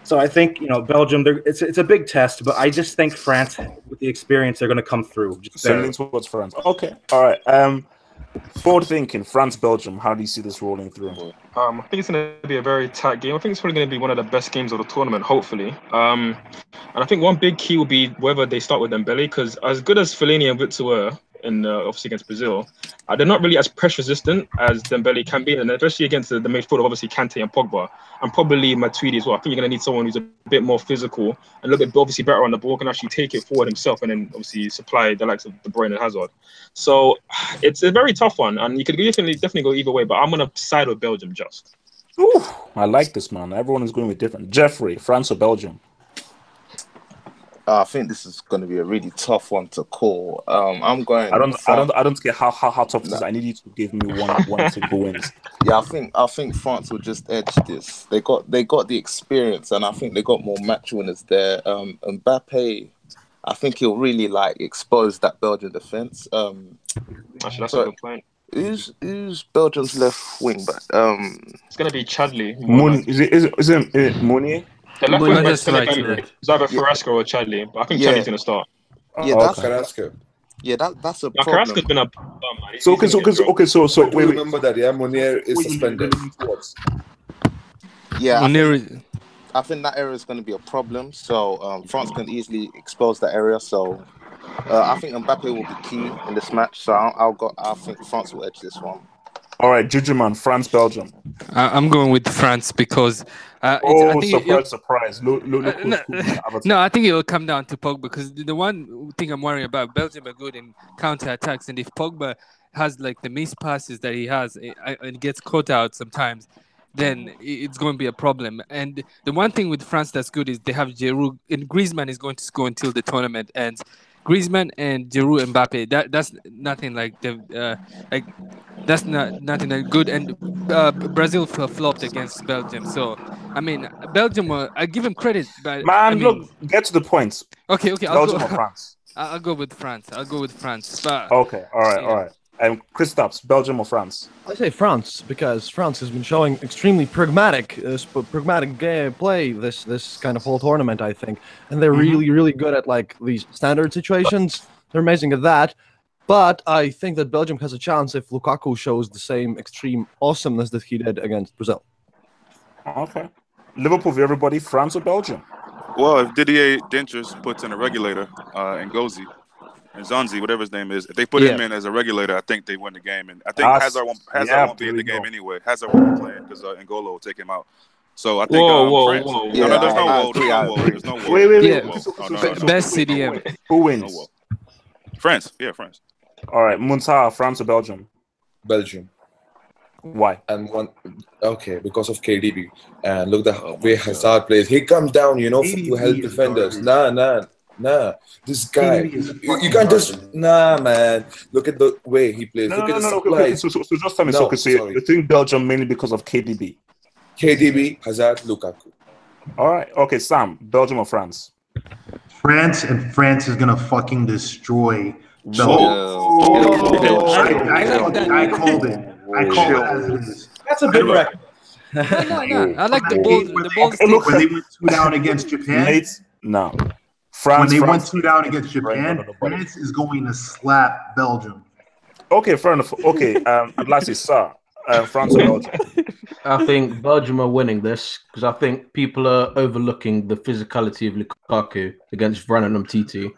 [SPEAKER 13] So I think, Belgium, it's a big test, but I just think France, with the experience, they're going to come through.
[SPEAKER 1] Sending towards France. Okay. All right. Forward thinking, France, Belgium, how do you see this rolling through?
[SPEAKER 7] I think it's going to be a very tight game. I think it's probably going to be one of the best games of the tournament, hopefully. And I think one big key will be whether they start with Dembele, because as good as Fellaini and Witzel were, obviously against Brazil, they're not really as pressure resistant as Dembele can be, and especially against the midfield of obviously Kante and Pogba, and probably Matuidi as well. I think you're going to need someone who's a bit more physical and a little bit obviously better on the ball, can actually take it forward himself, and then obviously supply the likes of De Bruyne and Hazard. So it's a very tough one, and you could definitely go either way, but I'm going to side with Belgium just.
[SPEAKER 1] Ooh, I like this, man. Everyone is going with different. Jeffrey, France or Belgium?
[SPEAKER 8] I think this is going to be a really tough one to call. I'm going.
[SPEAKER 1] I don't care how tough this is. I need you to give me one single wins.
[SPEAKER 8] Yeah, I think France will just edge this. They got the experience, and I think they got more match winners there. Mbappe, I think he'll really expose that Belgian defense.
[SPEAKER 7] Actually, that's a good point.
[SPEAKER 8] Who's Belgium's left wing back?
[SPEAKER 7] It's going to be Chadli.
[SPEAKER 1] Is it Mounier?
[SPEAKER 7] The left
[SPEAKER 2] Well,
[SPEAKER 7] wing back
[SPEAKER 2] that's right. Yeah.
[SPEAKER 7] is either Carrasco or Chadli, but I think
[SPEAKER 8] Yeah.
[SPEAKER 7] Chadli's going to start.
[SPEAKER 8] Yeah,
[SPEAKER 5] Oh,
[SPEAKER 8] that's
[SPEAKER 5] Carrasco.
[SPEAKER 8] that's a
[SPEAKER 7] Now,
[SPEAKER 8] problem.
[SPEAKER 7] Carrasco's been a bum, man.
[SPEAKER 1] So
[SPEAKER 7] He's gonna get dropped.
[SPEAKER 1] so
[SPEAKER 5] But do
[SPEAKER 1] wait.
[SPEAKER 5] remember that, yeah, Monier is suspended.
[SPEAKER 8] Yeah, I
[SPEAKER 2] Munir
[SPEAKER 8] think, I think that area is going to be a problem. So France can easily expose that area. So I think Mbappe will be key in this match. So I think France will edge this one.
[SPEAKER 1] All right, Juju man, France, Belgium.
[SPEAKER 2] I'm going with France because I
[SPEAKER 1] Oh,
[SPEAKER 2] think
[SPEAKER 1] surprise! Look
[SPEAKER 2] no, I think it will come down to Pogba because the one thing I'm worried about, Belgium are good in counter attacks, and if Pogba has like the missed passes that he has and gets caught out sometimes, then it's going to be a problem. And the one thing with France that's good is they have Giroud, and Griezmann is going to score until the tournament ends. Griezmann and Giroud and Mbappe, that's nothing like the like. That's nothing that good, and Brazil flopped against Belgium. So, I mean, Belgium. I give him credit, but
[SPEAKER 1] man,
[SPEAKER 2] I mean,
[SPEAKER 1] look, get to the point.
[SPEAKER 2] Okay,
[SPEAKER 1] Belgium or France?
[SPEAKER 2] I'll go with France. But
[SPEAKER 1] okay, all right. And Christophs, Belgium or France?
[SPEAKER 9] I say France because France has been showing extremely pragmatic play this kind of whole tournament, I think, and they're really good at like these standard situations. They're amazing at that. But I think that Belgium has a chance if Lukaku shows the same extreme awesomeness that he did against Brazil.
[SPEAKER 1] Okay. Liverpool for everybody, France or Belgium?
[SPEAKER 10] Well, if Didier Deschamps puts in a regulator, and Ngozi, and Zonzi, whatever his name is, if they put him in as a regulator, I think they win the game. And I think Hazard won't be in the game anyway. Hazard won't be playing because N'Golo will take him out. So I think France.
[SPEAKER 7] Whoa.
[SPEAKER 10] No, there's no whoa.
[SPEAKER 2] Wait. Best CDM.
[SPEAKER 1] Who wins?
[SPEAKER 10] France. Yeah, France.
[SPEAKER 1] All right, Muntaha, France or Belgium?
[SPEAKER 5] Belgium.
[SPEAKER 1] Why?
[SPEAKER 5] And because of KDB. And look the way Hazard plays. He comes down, to help defenders. Nah. This guy, you can't just man. Look at the way he plays. Look at the
[SPEAKER 1] okay. So just tell me, so you think Belgium mainly because of KDB?
[SPEAKER 5] KDB, Hazard, Lukaku.
[SPEAKER 1] All right, okay, Sam, Belgium or France?
[SPEAKER 11] France is gonna fucking destroy Belgium. I called it. I called it as it is.
[SPEAKER 13] That's a big record.
[SPEAKER 2] No. I like the ball.
[SPEAKER 11] When they went 2 down against Japan.
[SPEAKER 5] France.
[SPEAKER 11] When they went 2 down against Japan, France is going to slap Belgium.
[SPEAKER 1] Okay, fair enough. Okay, and lastly, sir, France or Belgium?
[SPEAKER 3] I think Belgium are winning this because I think people are overlooking the physicality of Lukaku against Varane and Umtiti.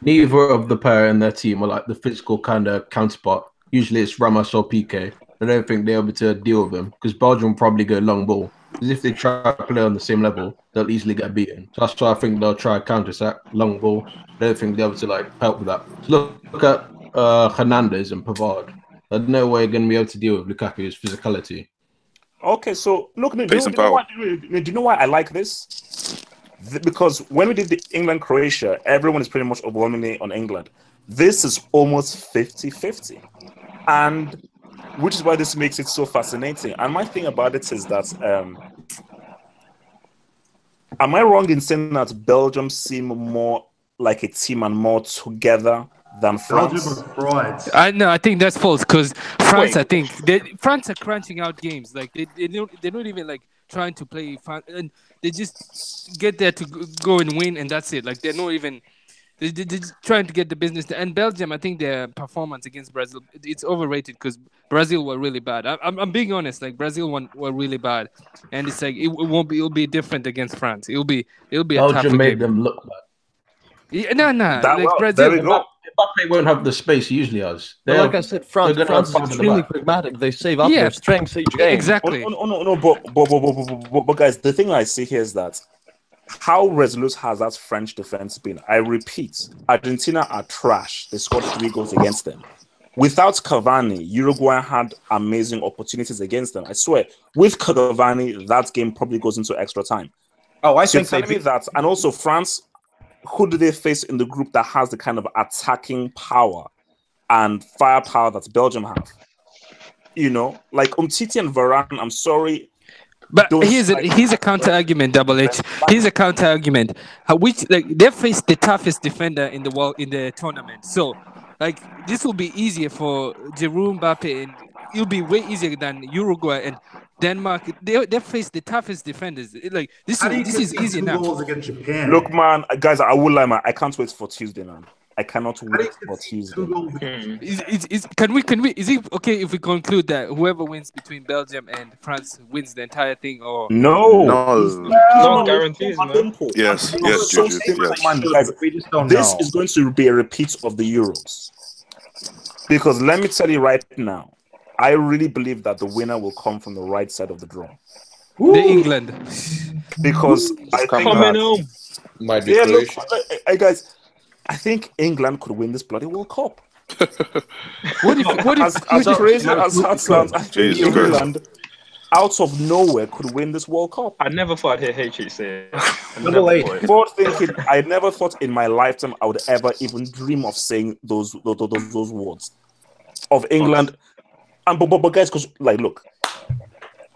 [SPEAKER 3] Neither of the pair in their team are like the physical kind of counterpart. Usually it's Ramos or Piqué. I don't think they're able to deal with him because Belgium will probably go long ball. Because if they try to play on the same level, they'll easily get beaten. So that's why I think they'll try counter-attack, long ball. I don't think they're able to help with that. So look at Hernandez and Pavard. There's no way they're going to be able to deal with Lukaku's physicality.
[SPEAKER 1] Okay, so look, do you know why I like this? Because when we did the England-Croatia, everyone is pretty much overwhelmingly on England. This is almost 50-50. And which is why this makes it so fascinating. And my thing about it is that, am I wrong in saying that Belgium seem more like a team and more together than France?
[SPEAKER 11] Belgium are frauds.
[SPEAKER 2] I think that's false because France. I think France are crunching out games. Like they're not even like trying to play fun, and they just get there to go and win, and that's it. Like they're not even. They're just trying to get the business. And Belgium, I think their performance against Brazil, it's overrated because Brazil were really bad. I'm being honest. Like Brazil were really bad, and it's like it'll be different against France. It'll be a
[SPEAKER 3] Belgium made them look bad.
[SPEAKER 2] Yeah, no. Brazil.
[SPEAKER 3] There we go. Mbappe won't have the space he usually has.
[SPEAKER 9] Like I said, France is extremely pragmatic. They save up their strengths each game.
[SPEAKER 2] Exactly.
[SPEAKER 1] No, but guys, the thing I see here is that how resolute has that French defense been? I repeat, Argentina are trash. They scored 3 goals against them. Without Cavani, Uruguay had amazing opportunities against them. I swear, with Cavani, that game probably goes into extra time.
[SPEAKER 13] Oh, I
[SPEAKER 1] so
[SPEAKER 13] think
[SPEAKER 1] telling me that, and also France. Who do they face in the group that has the kind of attacking power and firepower that Belgium have? Like Umtiti and Varane, I'm sorry.
[SPEAKER 2] But here's a counter argument, Double H. Here's a counter argument. Which they faced the toughest defender in the tournament. So this will be easier for Giroud, Mbappe, and it'll be way easier than Uruguay. And Denmark. They face the toughest defenders. Like this
[SPEAKER 11] How do you
[SPEAKER 2] is
[SPEAKER 11] concede
[SPEAKER 2] easy
[SPEAKER 11] 2
[SPEAKER 2] now.
[SPEAKER 11] goals against Japan?
[SPEAKER 1] Look, man, guys, I will lie, man. I can't wait for Tuesday, man. I cannot
[SPEAKER 11] How do you
[SPEAKER 1] wait for
[SPEAKER 11] concede
[SPEAKER 1] Tuesday.
[SPEAKER 11] 2 goals?
[SPEAKER 2] Can we? Is it okay if we conclude that whoever wins between Belgium and France wins the entire thing? Or
[SPEAKER 1] No,
[SPEAKER 7] Not guarantees, man.
[SPEAKER 10] Yes,
[SPEAKER 1] I'm
[SPEAKER 10] yes,
[SPEAKER 1] so
[SPEAKER 10] Juju,
[SPEAKER 1] simple,
[SPEAKER 10] yes.
[SPEAKER 1] man, guys.
[SPEAKER 13] We just don't
[SPEAKER 1] This
[SPEAKER 13] know.
[SPEAKER 1] is going to be a repeat of the Euros. Because let me tell you right now, I really believe that the winner will come from the right side of the draw.
[SPEAKER 2] the England.
[SPEAKER 1] Because I think
[SPEAKER 7] Coming
[SPEAKER 1] that,
[SPEAKER 7] home.
[SPEAKER 5] Might be
[SPEAKER 1] yeah, look,
[SPEAKER 5] Croatia.
[SPEAKER 1] hey, guys, I think England could win this bloody World Cup.
[SPEAKER 2] What if
[SPEAKER 1] As crazy as that sounds, I think
[SPEAKER 10] Jesus Christ.
[SPEAKER 1] England, out of nowhere, could win this World Cup.
[SPEAKER 7] I never thought I'd hear HH say it.
[SPEAKER 1] I never thought in my lifetime I would ever even dream of saying those words of England. And but guys, because like, look,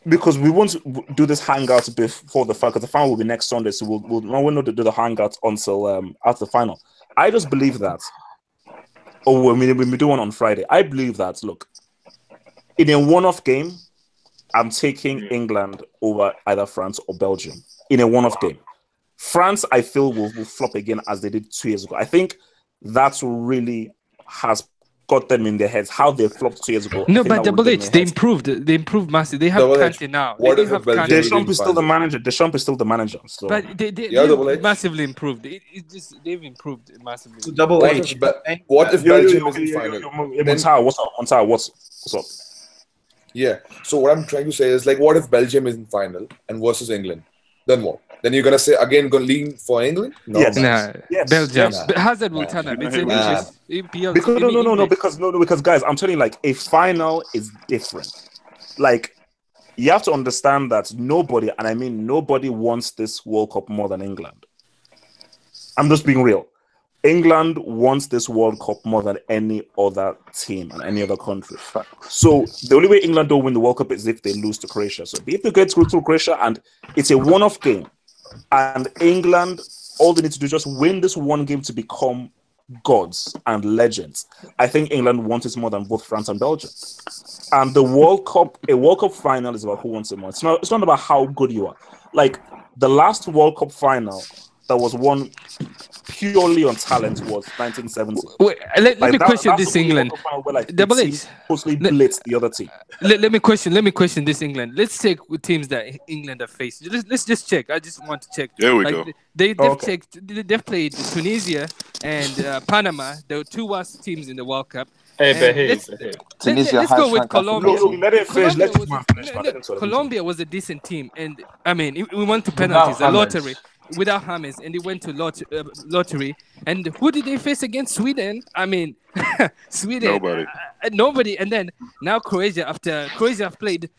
[SPEAKER 1] because we won't do this hangout before the final, because the final will be next Sunday, so we'll not do the hangout until after the final. I just believe that. Oh, when we do one on Friday, I believe that. Look, in a one-off game, I'm taking England over either France or Belgium in a one-off game. France, I feel, will flop again as they did 2 years ago. I think that really has got them in their heads how they flopped 2 years ago.
[SPEAKER 2] No, but Double H, they improved. They improved massively. They have
[SPEAKER 5] Double H,
[SPEAKER 2] Kante now.
[SPEAKER 5] what
[SPEAKER 2] They
[SPEAKER 5] if
[SPEAKER 2] have
[SPEAKER 5] Belgium
[SPEAKER 2] Kante.
[SPEAKER 1] Deschamps is still the manager. Deschamps is still the manager. So.
[SPEAKER 2] But they
[SPEAKER 5] Double H.
[SPEAKER 2] massively improved. They've improved massively.
[SPEAKER 13] Double
[SPEAKER 5] What
[SPEAKER 13] H.
[SPEAKER 5] if Belgium is in final?
[SPEAKER 1] Montao, what's up? Montao, what's up?
[SPEAKER 5] Yeah. So what I'm trying to say is, like, what if Belgium is in final and versus England? Then what? Then you're gonna say again, gonna lean for England? No.
[SPEAKER 1] Yes.
[SPEAKER 2] Nah,
[SPEAKER 1] Yes.
[SPEAKER 2] Belgium.
[SPEAKER 1] Yes.
[SPEAKER 2] But Hazard will turn up. It's an
[SPEAKER 5] Nah.
[SPEAKER 2] EPL.
[SPEAKER 1] Because because guys, I'm telling you, like, a final is different. Like, you have to understand that nobody, and I mean nobody, wants this World Cup more than England. I'm just being real. England wants this World Cup more than any other team and any other country. So the only way England don't win the World Cup is if they lose to Croatia. So if they get through to Croatia and it's a one-off game, and England, all they need to do is just win this one game to become gods and legends. I think England wants it more than both France and Belgium. And the World Cup, a World Cup final is about who wants it more. It's not about how good you are. Like, the last World Cup final that was won purely on talent was 1970.
[SPEAKER 2] Wait, let me question this England. Double H.
[SPEAKER 1] Totally blitzed the other team.
[SPEAKER 2] Let me question this England. Let's check with teams that England have faced. Let's just check. I just want to check.
[SPEAKER 10] There we go.
[SPEAKER 2] They've played Tunisia and Panama. They were two worst teams in the World Cup.
[SPEAKER 7] Behave.
[SPEAKER 2] Let's go with Colombia.
[SPEAKER 1] Let it finish.
[SPEAKER 2] Colombia was a decent team, and I mean, we went to penalties, a lottery. Without James, and they went to lottery. And who did they face against? Sweden. I mean, Sweden. Nobody. And then now Croatia. After Croatia, I've played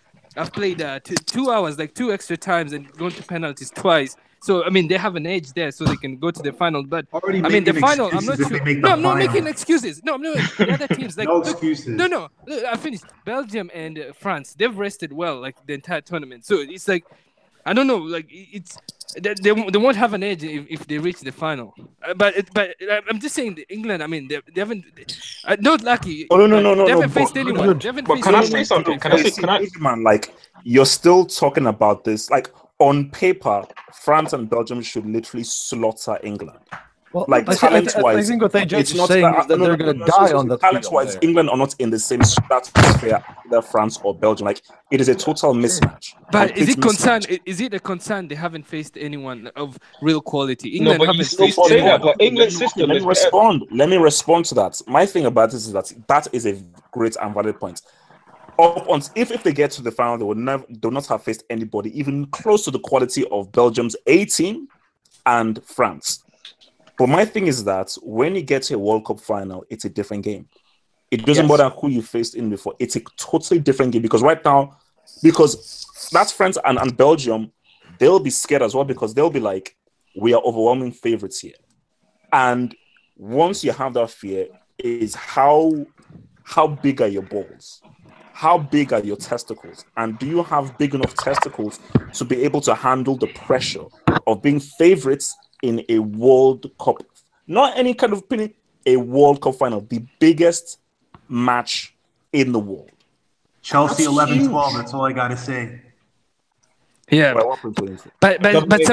[SPEAKER 2] 2 hours, like 2 extra times, and gone to penalties twice. So I mean, they have an edge there, so they can go to the final. But I mean, the final, I'm not sure. No, I'm not making excuses. No, the other teams like
[SPEAKER 11] no excuses.
[SPEAKER 2] No. Look, I finished. Belgium and France. They've rested well, like the entire tournament. So it's like, I don't know, like it's. They won't have an edge if they reach the final. But I'm just saying, England. I mean, they haven't. Not lucky.
[SPEAKER 1] Oh, no.
[SPEAKER 2] They haven't faced anyone.
[SPEAKER 7] But can I say something? Can I?
[SPEAKER 1] Man, like, you're still talking about this. Like, on paper, France and Belgium should literally slaughter England.
[SPEAKER 9] Well,
[SPEAKER 1] like, talent-wise,
[SPEAKER 9] I think what they just
[SPEAKER 1] it's not
[SPEAKER 9] saying is that they're going to die on that.
[SPEAKER 1] Talent-wise, England are not in the same stratosphere either France or Belgium. Like, it is a total mismatch.
[SPEAKER 2] But is it concern? Is it a concern they haven't faced anyone of real quality? England haven't faced anyone.
[SPEAKER 7] But England's system.
[SPEAKER 1] Let me respond to that. My thing about this is that is a great and valid point. If they get to the final, they will not have faced anybody even close to the quality of Belgium's A team and France. But my thing is that when you get to a World Cup final, it's a different game. It doesn't matter who you faced in before. It's a totally different game because right now, because that's France and Belgium, they'll be scared as well because they'll be like, we are overwhelming favorites here. And once you have that fear, is how big are your balls? How big are your testicles? And do you have big enough testicles to be able to handle the pressure of being favorites in a World Cup? Not any kind of opinion, a World Cup final, the biggest match in the world.
[SPEAKER 11] Chelsea 11-12, that's all I got to say.
[SPEAKER 2] Yeah,
[SPEAKER 1] Why 1.22?
[SPEAKER 2] but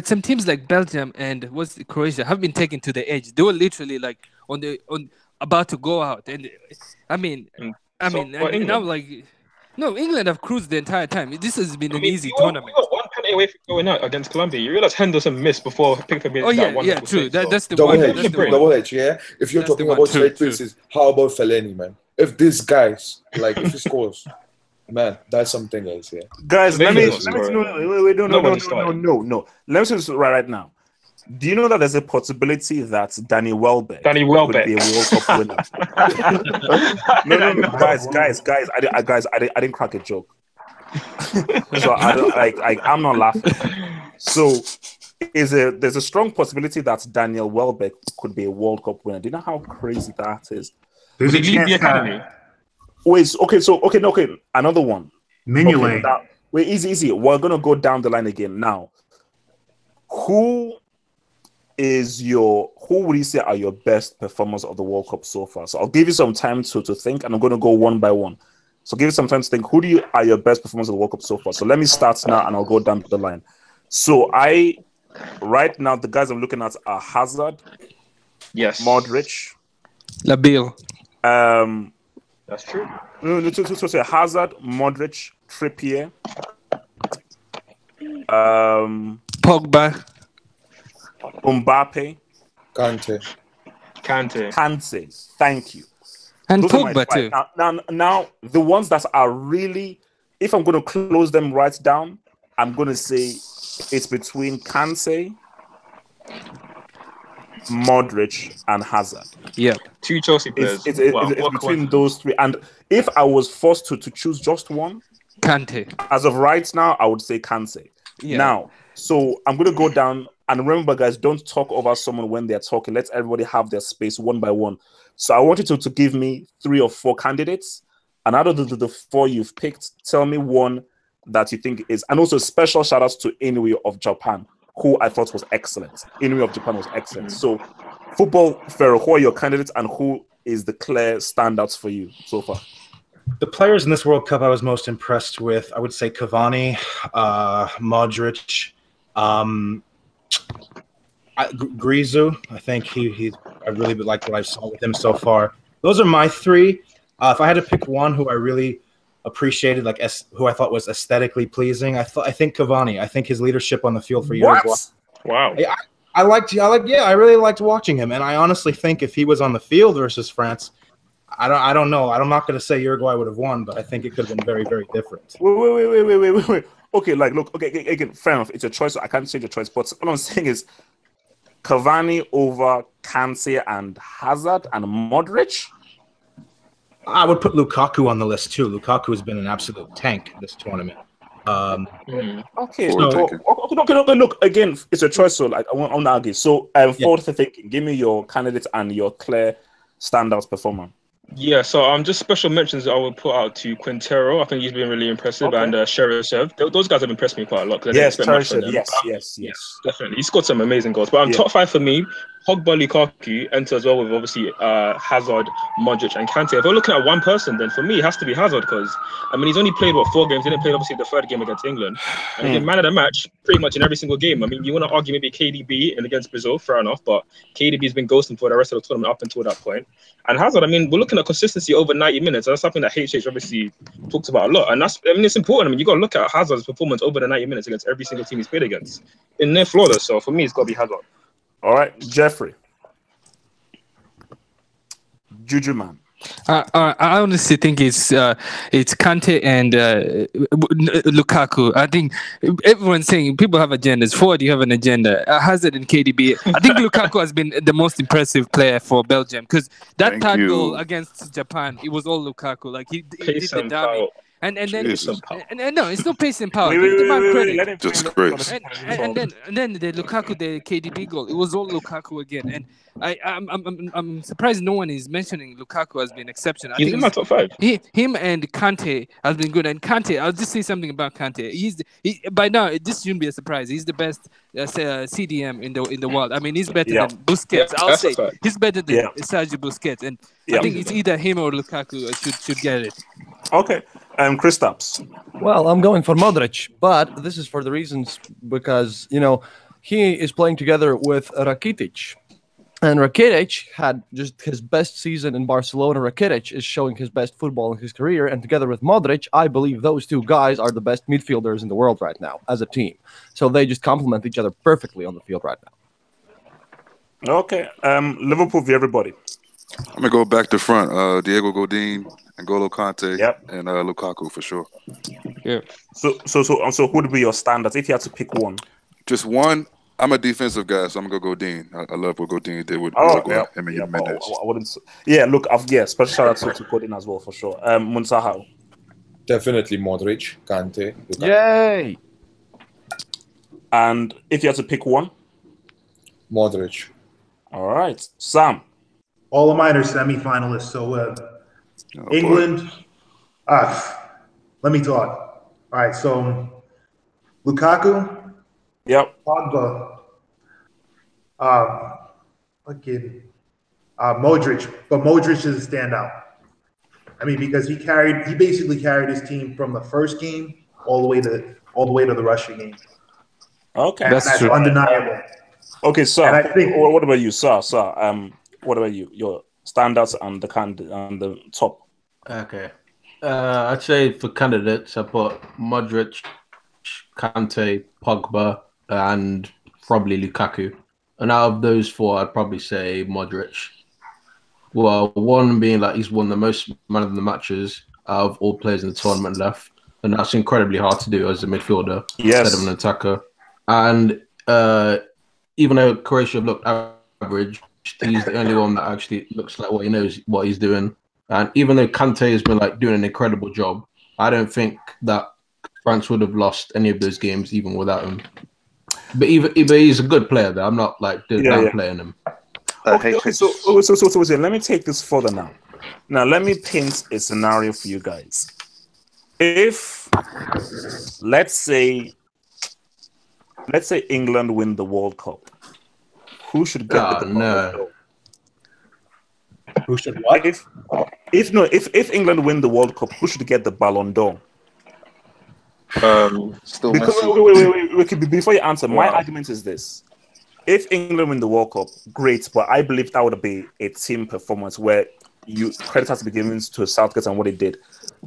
[SPEAKER 2] some teams like Belgium and what's Croatia have been taken to the edge. They were literally like on about to go out, and I mean, and now like no, England have cruised the entire time. This has been an easy tournament.
[SPEAKER 7] We were one penalty away from going out against Colombia. You realize Henderson missed before Pickford made
[SPEAKER 2] Oh yeah,
[SPEAKER 7] that wonderful
[SPEAKER 2] true.
[SPEAKER 7] save. So.
[SPEAKER 2] That's the
[SPEAKER 5] Double
[SPEAKER 2] one.
[SPEAKER 5] edge,
[SPEAKER 2] That's the one.
[SPEAKER 5] double edge. Yeah. If you're
[SPEAKER 2] That's the
[SPEAKER 5] talking
[SPEAKER 2] one.
[SPEAKER 5] about
[SPEAKER 2] True,
[SPEAKER 5] set pieces, how about Fellaini, man? If this guy's like, if he scores, man, that's something else. Yeah.
[SPEAKER 1] Guys, let me no. Let me say this right now. Do you know that there's a possibility that Danny Welbeck could be a World Cup winner? No, guys, I didn't crack a joke. So I don't I'm not laughing. So there's a strong possibility that Daniel Welbeck could be a World Cup winner. Do you know how crazy that is?
[SPEAKER 11] There's a chance that.
[SPEAKER 1] Wait, okay. Another one.
[SPEAKER 11] Mignolet.
[SPEAKER 1] Okay, wait, easy. We're gonna go down the line again now. Who would you say are your best performers of the World Cup so far? So I'll give you some time to think, and I'm gonna go one by one. So give you some time to think. Who are your best performers of the World Cup so far? So let me start now, and I'll go down the line. So right now, the guys I'm looking at are Hazard,
[SPEAKER 7] yes,
[SPEAKER 1] Modric,
[SPEAKER 2] Labille.
[SPEAKER 7] That's true.
[SPEAKER 1] No, so say Hazard, Modric, Trippier,
[SPEAKER 2] Pogba,
[SPEAKER 1] Mbappe,
[SPEAKER 5] Kante.
[SPEAKER 1] Thank you.
[SPEAKER 2] And
[SPEAKER 1] those
[SPEAKER 2] Pogba too.
[SPEAKER 1] Now, the ones that are really, if I'm going to close them right down, I'm going to say it's between Kante, Modric, and Hazard.
[SPEAKER 2] Yeah,
[SPEAKER 7] two Chelsea players.
[SPEAKER 1] It's between those three. And if I was forced to choose just one,
[SPEAKER 2] Kante.
[SPEAKER 1] As of right now, I would say Kante.
[SPEAKER 2] Yeah.
[SPEAKER 1] Now, so I'm going to go down. And remember, guys, don't talk over someone when they're talking. Let everybody have their space one by one. So I want you to give me 3 or 4 candidates. And out of the 4 you've picked, tell me one that you think is. And also special shout outs to Inoue of Japan, who I thought was excellent. Inoue of Japan was excellent. So, football, Pharaoh, who are your candidates and who is the clear standouts for you so far?
[SPEAKER 13] The players in this World Cup I was most impressed with, I would say Cavani, Modric, Griezou. I think I really like what I saw with him so far. Those are my 3. If I had to pick one who I really appreciated, who I thought was aesthetically pleasing, I think Cavani. I think his leadership on the field for Uruguay.
[SPEAKER 7] Wow.
[SPEAKER 13] I really liked watching him, and I honestly think if he was on the field versus France, I don't know. I'm not going to say Uruguay would have won, but I think it could have been very, very different.
[SPEAKER 1] Wait. Okay, again, fair enough. It's a choice. I can't change your choice. But what I'm saying is Cavani over Kante and Hazard and Modric.
[SPEAKER 13] I would put Lukaku on the list too. Lukaku has been an absolute tank this tournament.
[SPEAKER 1] Okay, look, again, it's a choice. So I want to argue. So forward thinking, give me your candidates and your clear standout performer.
[SPEAKER 7] Yeah, so just special mentions I would put out to Quintero. I think he's been really impressive, and Cheryshev. Those guys have impressed me quite a lot.
[SPEAKER 1] Yes, Cheryshev. Yes.
[SPEAKER 7] Definitely. He scored some amazing goals. But top 5 for me, Pogba, Lukaku enter as well with obviously Hazard, Modric, and Kante. If we're looking at one person, then for me it has to be Hazard because he's only played 4 games. He didn't play obviously the 3rd game against England, and he man of the match pretty much in every single game. I mean, you want to argue maybe KDB and against Brazil, fair enough, but KDB's been ghosting for the rest of the tournament up until that point. And Hazard, we're looking at consistency over 90 minutes. That's something that HH obviously talks about a lot, and it's important. You got to look at Hazard's performance over the 90 minutes against every single team he's played against. In near flawless. So for me, it's got to be Hazard.
[SPEAKER 1] All right, Jeffrey. Juju man.
[SPEAKER 2] I honestly think it's Kante and Lukaku. I think everyone's saying people have agendas. Forward, you have an agenda. Hazard and KDB. I think Lukaku has been the most impressive player for Belgium because that third goal against Japan, it was all Lukaku. Like he did the damage. And then no, it's not pace and power.
[SPEAKER 10] Just great.
[SPEAKER 2] And then the Lukaku, the KDB goal, it was all Lukaku again. And I'm surprised no one is mentioning Lukaku has been exceptional.
[SPEAKER 7] He's in my top 5.
[SPEAKER 2] Him and Kante has been good. And Kante, I'll just say something about Kante. By now this shouldn't be a surprise. He's the best CDM in the world. He's better than Busquets. I'll say he's better than Sergio Busquets. And I think it's either him or Lukaku should get it.
[SPEAKER 1] Okay. Kristaps.
[SPEAKER 9] Well, I'm going for Modric, but this is for the reasons because, he is playing together with Rakitic. And Rakitic had just his best season in Barcelona. Rakitic is showing his best football in his career. And together with Modric, I believe those two guys are the best midfielders in the world right now as a team. So they just complement each other perfectly on the field right now.
[SPEAKER 1] Okay. Liverpool v everybody.
[SPEAKER 10] I'm gonna go back to front. Diego Godin, N'Golo Kante,
[SPEAKER 1] Yep.
[SPEAKER 10] and Lukaku for sure.
[SPEAKER 2] Yeah.
[SPEAKER 1] So who would be your standards if you had to pick one?
[SPEAKER 10] Just one. I'm a defensive guy, so I'm gonna go Godin. I love what Godin did with
[SPEAKER 1] Yeah.
[SPEAKER 10] him and Mendes.
[SPEAKER 1] I wouldn't. Yeah, look, special shout out to Godin as well for sure. Munsaha.
[SPEAKER 5] Definitely Modric, Kante, Lukaku.
[SPEAKER 9] Yay!
[SPEAKER 1] And if you had to pick one,
[SPEAKER 5] Modric.
[SPEAKER 1] All right, Sam.
[SPEAKER 11] All of mine are semi-finalists. So England. Let me talk. All right. So Lukaku.
[SPEAKER 1] Yep.
[SPEAKER 11] Pogba. Modric. But Modric is a standout. I mean, because he basically carried his team from the first game all the way to the Russia game.
[SPEAKER 1] Okay,
[SPEAKER 11] and that's
[SPEAKER 2] true.
[SPEAKER 11] undeniable.
[SPEAKER 1] Okay, so
[SPEAKER 11] And I think-
[SPEAKER 1] what about you, sir? What about you? Your standouts and the top.
[SPEAKER 3] Okay. I'd say for candidates, I put Modric, Kante, Pogba, and probably Lukaku. And out of those four, I'd probably say Modric. Well, one being like he's won the most man of the matches out of all players in the tournament left. And that's incredibly hard to do as a midfielder
[SPEAKER 1] Yes.
[SPEAKER 3] instead of an attacker. And even though Croatia looked average, he's the only one that actually looks like what he knows what he's doing. And even though Kante has been like doing an incredible job, I don't think that France would have lost any of those games even without him. But he's a good player though. I'm not like downplaying him.
[SPEAKER 1] Okay, so let me take this further now. Now let me paint a scenario for you guys. If let's say England win the World Cup, who should get the Ballon d'Or?
[SPEAKER 13] Who should what?
[SPEAKER 1] If England win the World Cup, who should get the Ballon d'Or?
[SPEAKER 8] Still
[SPEAKER 1] Because
[SPEAKER 8] Messi.
[SPEAKER 1] wait, before you answer, my argument is this: if England win the World Cup, great, but I believe that would be a team performance where credit has to be given to Southgate and what he did.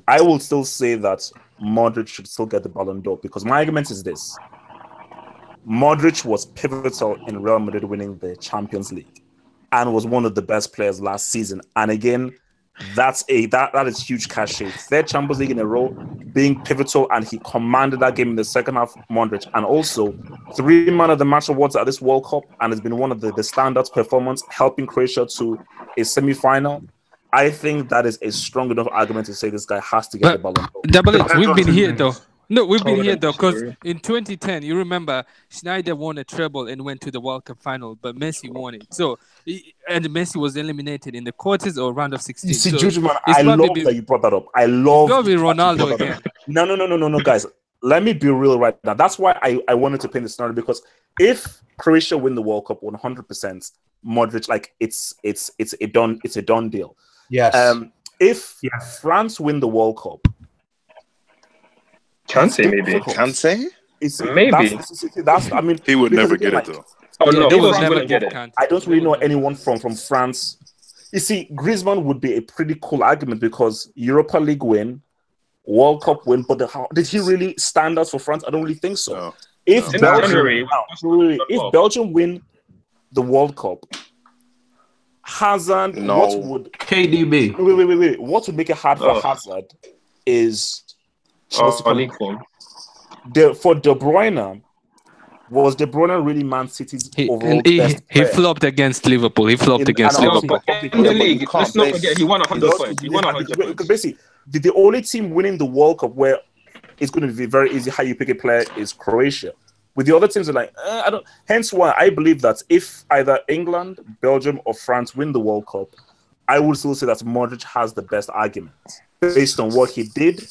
[SPEAKER 1] I will still say that Modric should still get the Ballon d'Or because my argument is this: Modric was pivotal in Real Madrid winning the Champions League and was one of the best players last season. And again, that is huge cachet. Third Champions League in a row, being pivotal, and he commanded that game in the second half, Modric. And also 3 Man of the Match awards at this World Cup, and has been one of the standout performance, helping Croatia to a semi-final. I think that is a strong enough argument to say this guy has to get the Ballon d'Or.
[SPEAKER 2] Double H, we've been here though. No, we've been here though, because in 2010, you remember Schneider won a treble and went to the World Cup final, but Messi won it. So, and Messi was eliminated in the quarters or round of 16.
[SPEAKER 1] You see,
[SPEAKER 2] so
[SPEAKER 1] Juju, man, I love that you brought that up. I love
[SPEAKER 2] probably Ronaldo again.
[SPEAKER 1] No, guys. Let me be real right now. That's why I wanted to paint the scenario, because if Croatia win the World Cup 100%, Modric, like it's a done deal.
[SPEAKER 13] Yes.
[SPEAKER 1] If France win the World Cup,
[SPEAKER 7] Kante maybe.
[SPEAKER 8] Kante?
[SPEAKER 7] Maybe.
[SPEAKER 1] That's I mean,
[SPEAKER 10] He would
[SPEAKER 1] because
[SPEAKER 10] never
[SPEAKER 1] again,
[SPEAKER 10] get it though.
[SPEAKER 7] Oh no,
[SPEAKER 2] They
[SPEAKER 7] he
[SPEAKER 2] will
[SPEAKER 7] was
[SPEAKER 2] never
[SPEAKER 7] never
[SPEAKER 2] get
[SPEAKER 7] get it.
[SPEAKER 2] Kante.
[SPEAKER 1] I don't really know anyone from France. You see, Griezmann would be a pretty cool argument because Europa League win, World Cup win, but did he really stand out for France? I don't really think so.
[SPEAKER 10] No.
[SPEAKER 1] If
[SPEAKER 7] In
[SPEAKER 1] Belgium,
[SPEAKER 7] January,
[SPEAKER 1] if Belgium win the World Cup, Hazard,
[SPEAKER 8] No.
[SPEAKER 1] what would
[SPEAKER 3] KDB.
[SPEAKER 1] wait? What would make it hard for Hazard is
[SPEAKER 7] league form.
[SPEAKER 1] for De Bruyne. Was De Bruyne really Man City's overall
[SPEAKER 2] He
[SPEAKER 1] best player?
[SPEAKER 2] flopped against Liverpool. He flopped against
[SPEAKER 1] and
[SPEAKER 2] Liverpool.
[SPEAKER 7] In the league, let's not forget he won 100 points. He won 100
[SPEAKER 1] Because
[SPEAKER 7] points.
[SPEAKER 1] basically, the only team winning the World Cup where it's going to be very easy how you pick a player is Croatia. With the other teams, are like, I don't. Hence why I believe that if either England, Belgium, or France win the World Cup, I would still say that Modric has the best argument based on what he did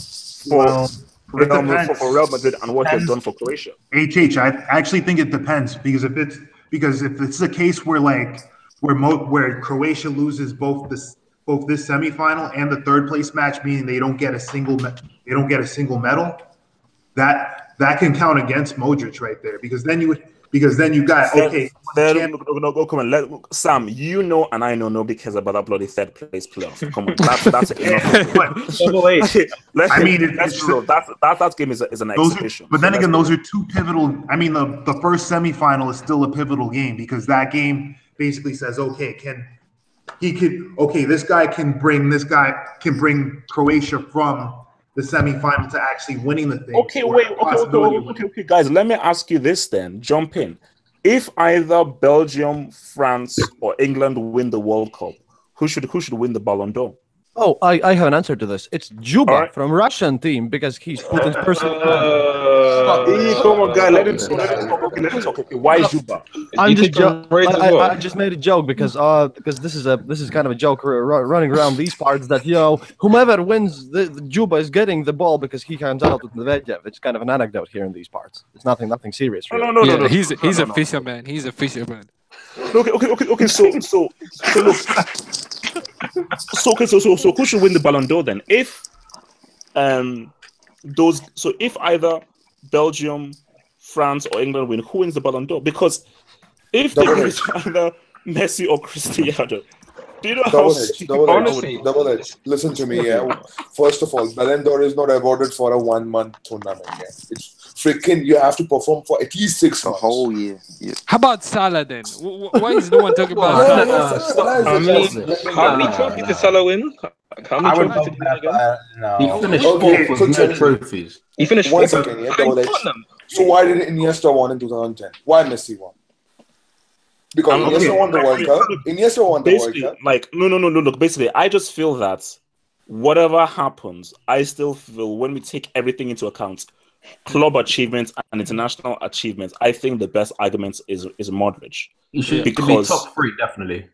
[SPEAKER 1] for Real Madrid and what he has done for Croatia.
[SPEAKER 11] I actually think it depends because if it's a case where Croatia loses both both this semifinal and the third place match, meaning they don't get a single medal, that can count against Modric right there, because then you got okay.
[SPEAKER 1] Come on, Sam. You know, and I know nobody cares about that bloody third place playoff. Come on, that's enough.
[SPEAKER 11] Double A. I mean,
[SPEAKER 1] that game is an exhibition.
[SPEAKER 11] But then again, those are two pivotal. I mean, the first semifinal is still a pivotal game, because that game basically says, okay, this guy can bring Croatia from the semifinal to actually winning the thing.
[SPEAKER 1] Okay, guys. Let me ask you this then. Jump in. If either Belgium, France, or England win the World Cup, who should win the Ballon d'Or?
[SPEAKER 9] Oh, I have an answer to this. It's Juba from Russian team, because he's Putin's personal.
[SPEAKER 1] Come on, guy. Let him talk. Okay, why Juba?
[SPEAKER 9] I just made a joke because this is kind of a joke running around these parts that whomever wins the Juba is getting the ball because he comes out with Medvedev. It's kind of an anecdote here in these parts. It's nothing serious. Really.
[SPEAKER 1] No.
[SPEAKER 2] He's a fisherman. He's a fisherman.
[SPEAKER 1] Okay. So who should win the Ballon d'Or then? If if either Belgium, France, or England win, who wins the Ballon d'Or? Because if they win either Messi or Cristiano, do you know
[SPEAKER 5] Double edge. Listen to me, yeah. First of all, Ballon d'Or is not awarded for a 1 month tournament. Yeah. It's freaking, you have to perform for at least 6 months.
[SPEAKER 8] The whole year. Yeah.
[SPEAKER 2] How about Salah then? Why is no one talking about Salah?
[SPEAKER 7] How many trophies did Salah win? How many trophies did he win again?
[SPEAKER 3] He finished fourth with no trophies.
[SPEAKER 7] He finished
[SPEAKER 5] One
[SPEAKER 7] fourth.
[SPEAKER 5] second, yeah, so why didn't Iniesta won in 2010? Why Messi won? Because Iniesta won the World Cup. Iniesta won the World Cup.
[SPEAKER 1] Like, no. Look, basically, I just feel that whatever happens, I still feel when we take everything into account, club achievements and international achievements, I think the best argument is Modric.
[SPEAKER 3] He should be top 3, definitely.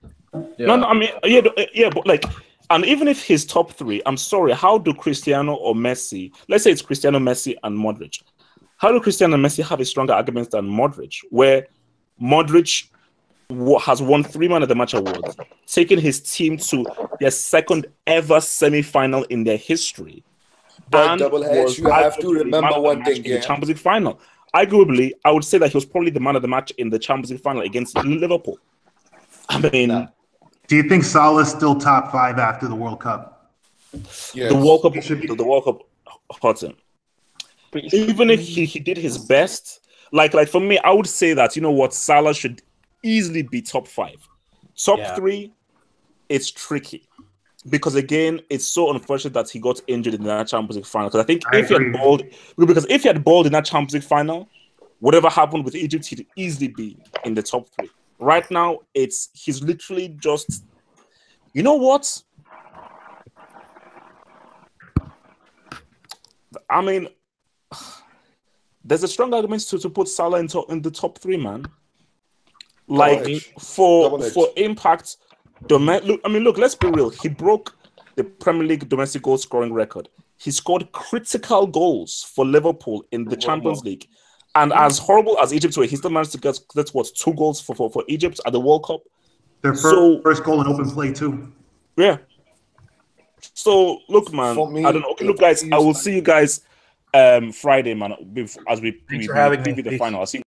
[SPEAKER 1] Yeah. No, I mean, yeah, but like, and even if he's top 3, I'm sorry, how do Cristiano or Messi, let's say it's Cristiano, Messi, and Modric, how do Cristiano and Messi have a stronger argument than Modric, where Modric has won 3 Man of the Match awards, taking his team to their second ever semi-final in their history?
[SPEAKER 5] But Double H, you have to remember one thing,
[SPEAKER 1] in the Champions League final. Arguably, I would say that he was probably the man of the match in the Champions League final against Liverpool. I mean,
[SPEAKER 11] do you think Salah's still top 5 after the World Cup?
[SPEAKER 5] Yes.
[SPEAKER 1] The World Cup hurt him. Even if he did his best, like for me, I would say that, you know what, Salah should easily be top 5. Top 3, it's tricky. Because again, it's so unfortunate that he got injured in that Champions League final. Because I think if he had balled in that Champions League final, whatever happened with Egypt, he'd easily be in the top 3. Right now, he's literally just, you know what? I mean, there's a strong argument to put Salah in the top 3, man. Like for impact. Look, let's be real. He broke the Premier League domestic goal scoring record. He scored critical goals for Liverpool in the Champions League. And as horrible as Egypt were, he still managed to get 2 goals for Egypt at the World Cup.
[SPEAKER 11] Their first goal in open play, too.
[SPEAKER 1] Yeah. So, look, man, I don't know. Okay, look, guys, I will see you guys Friday, man, as we preview the final. I'll see you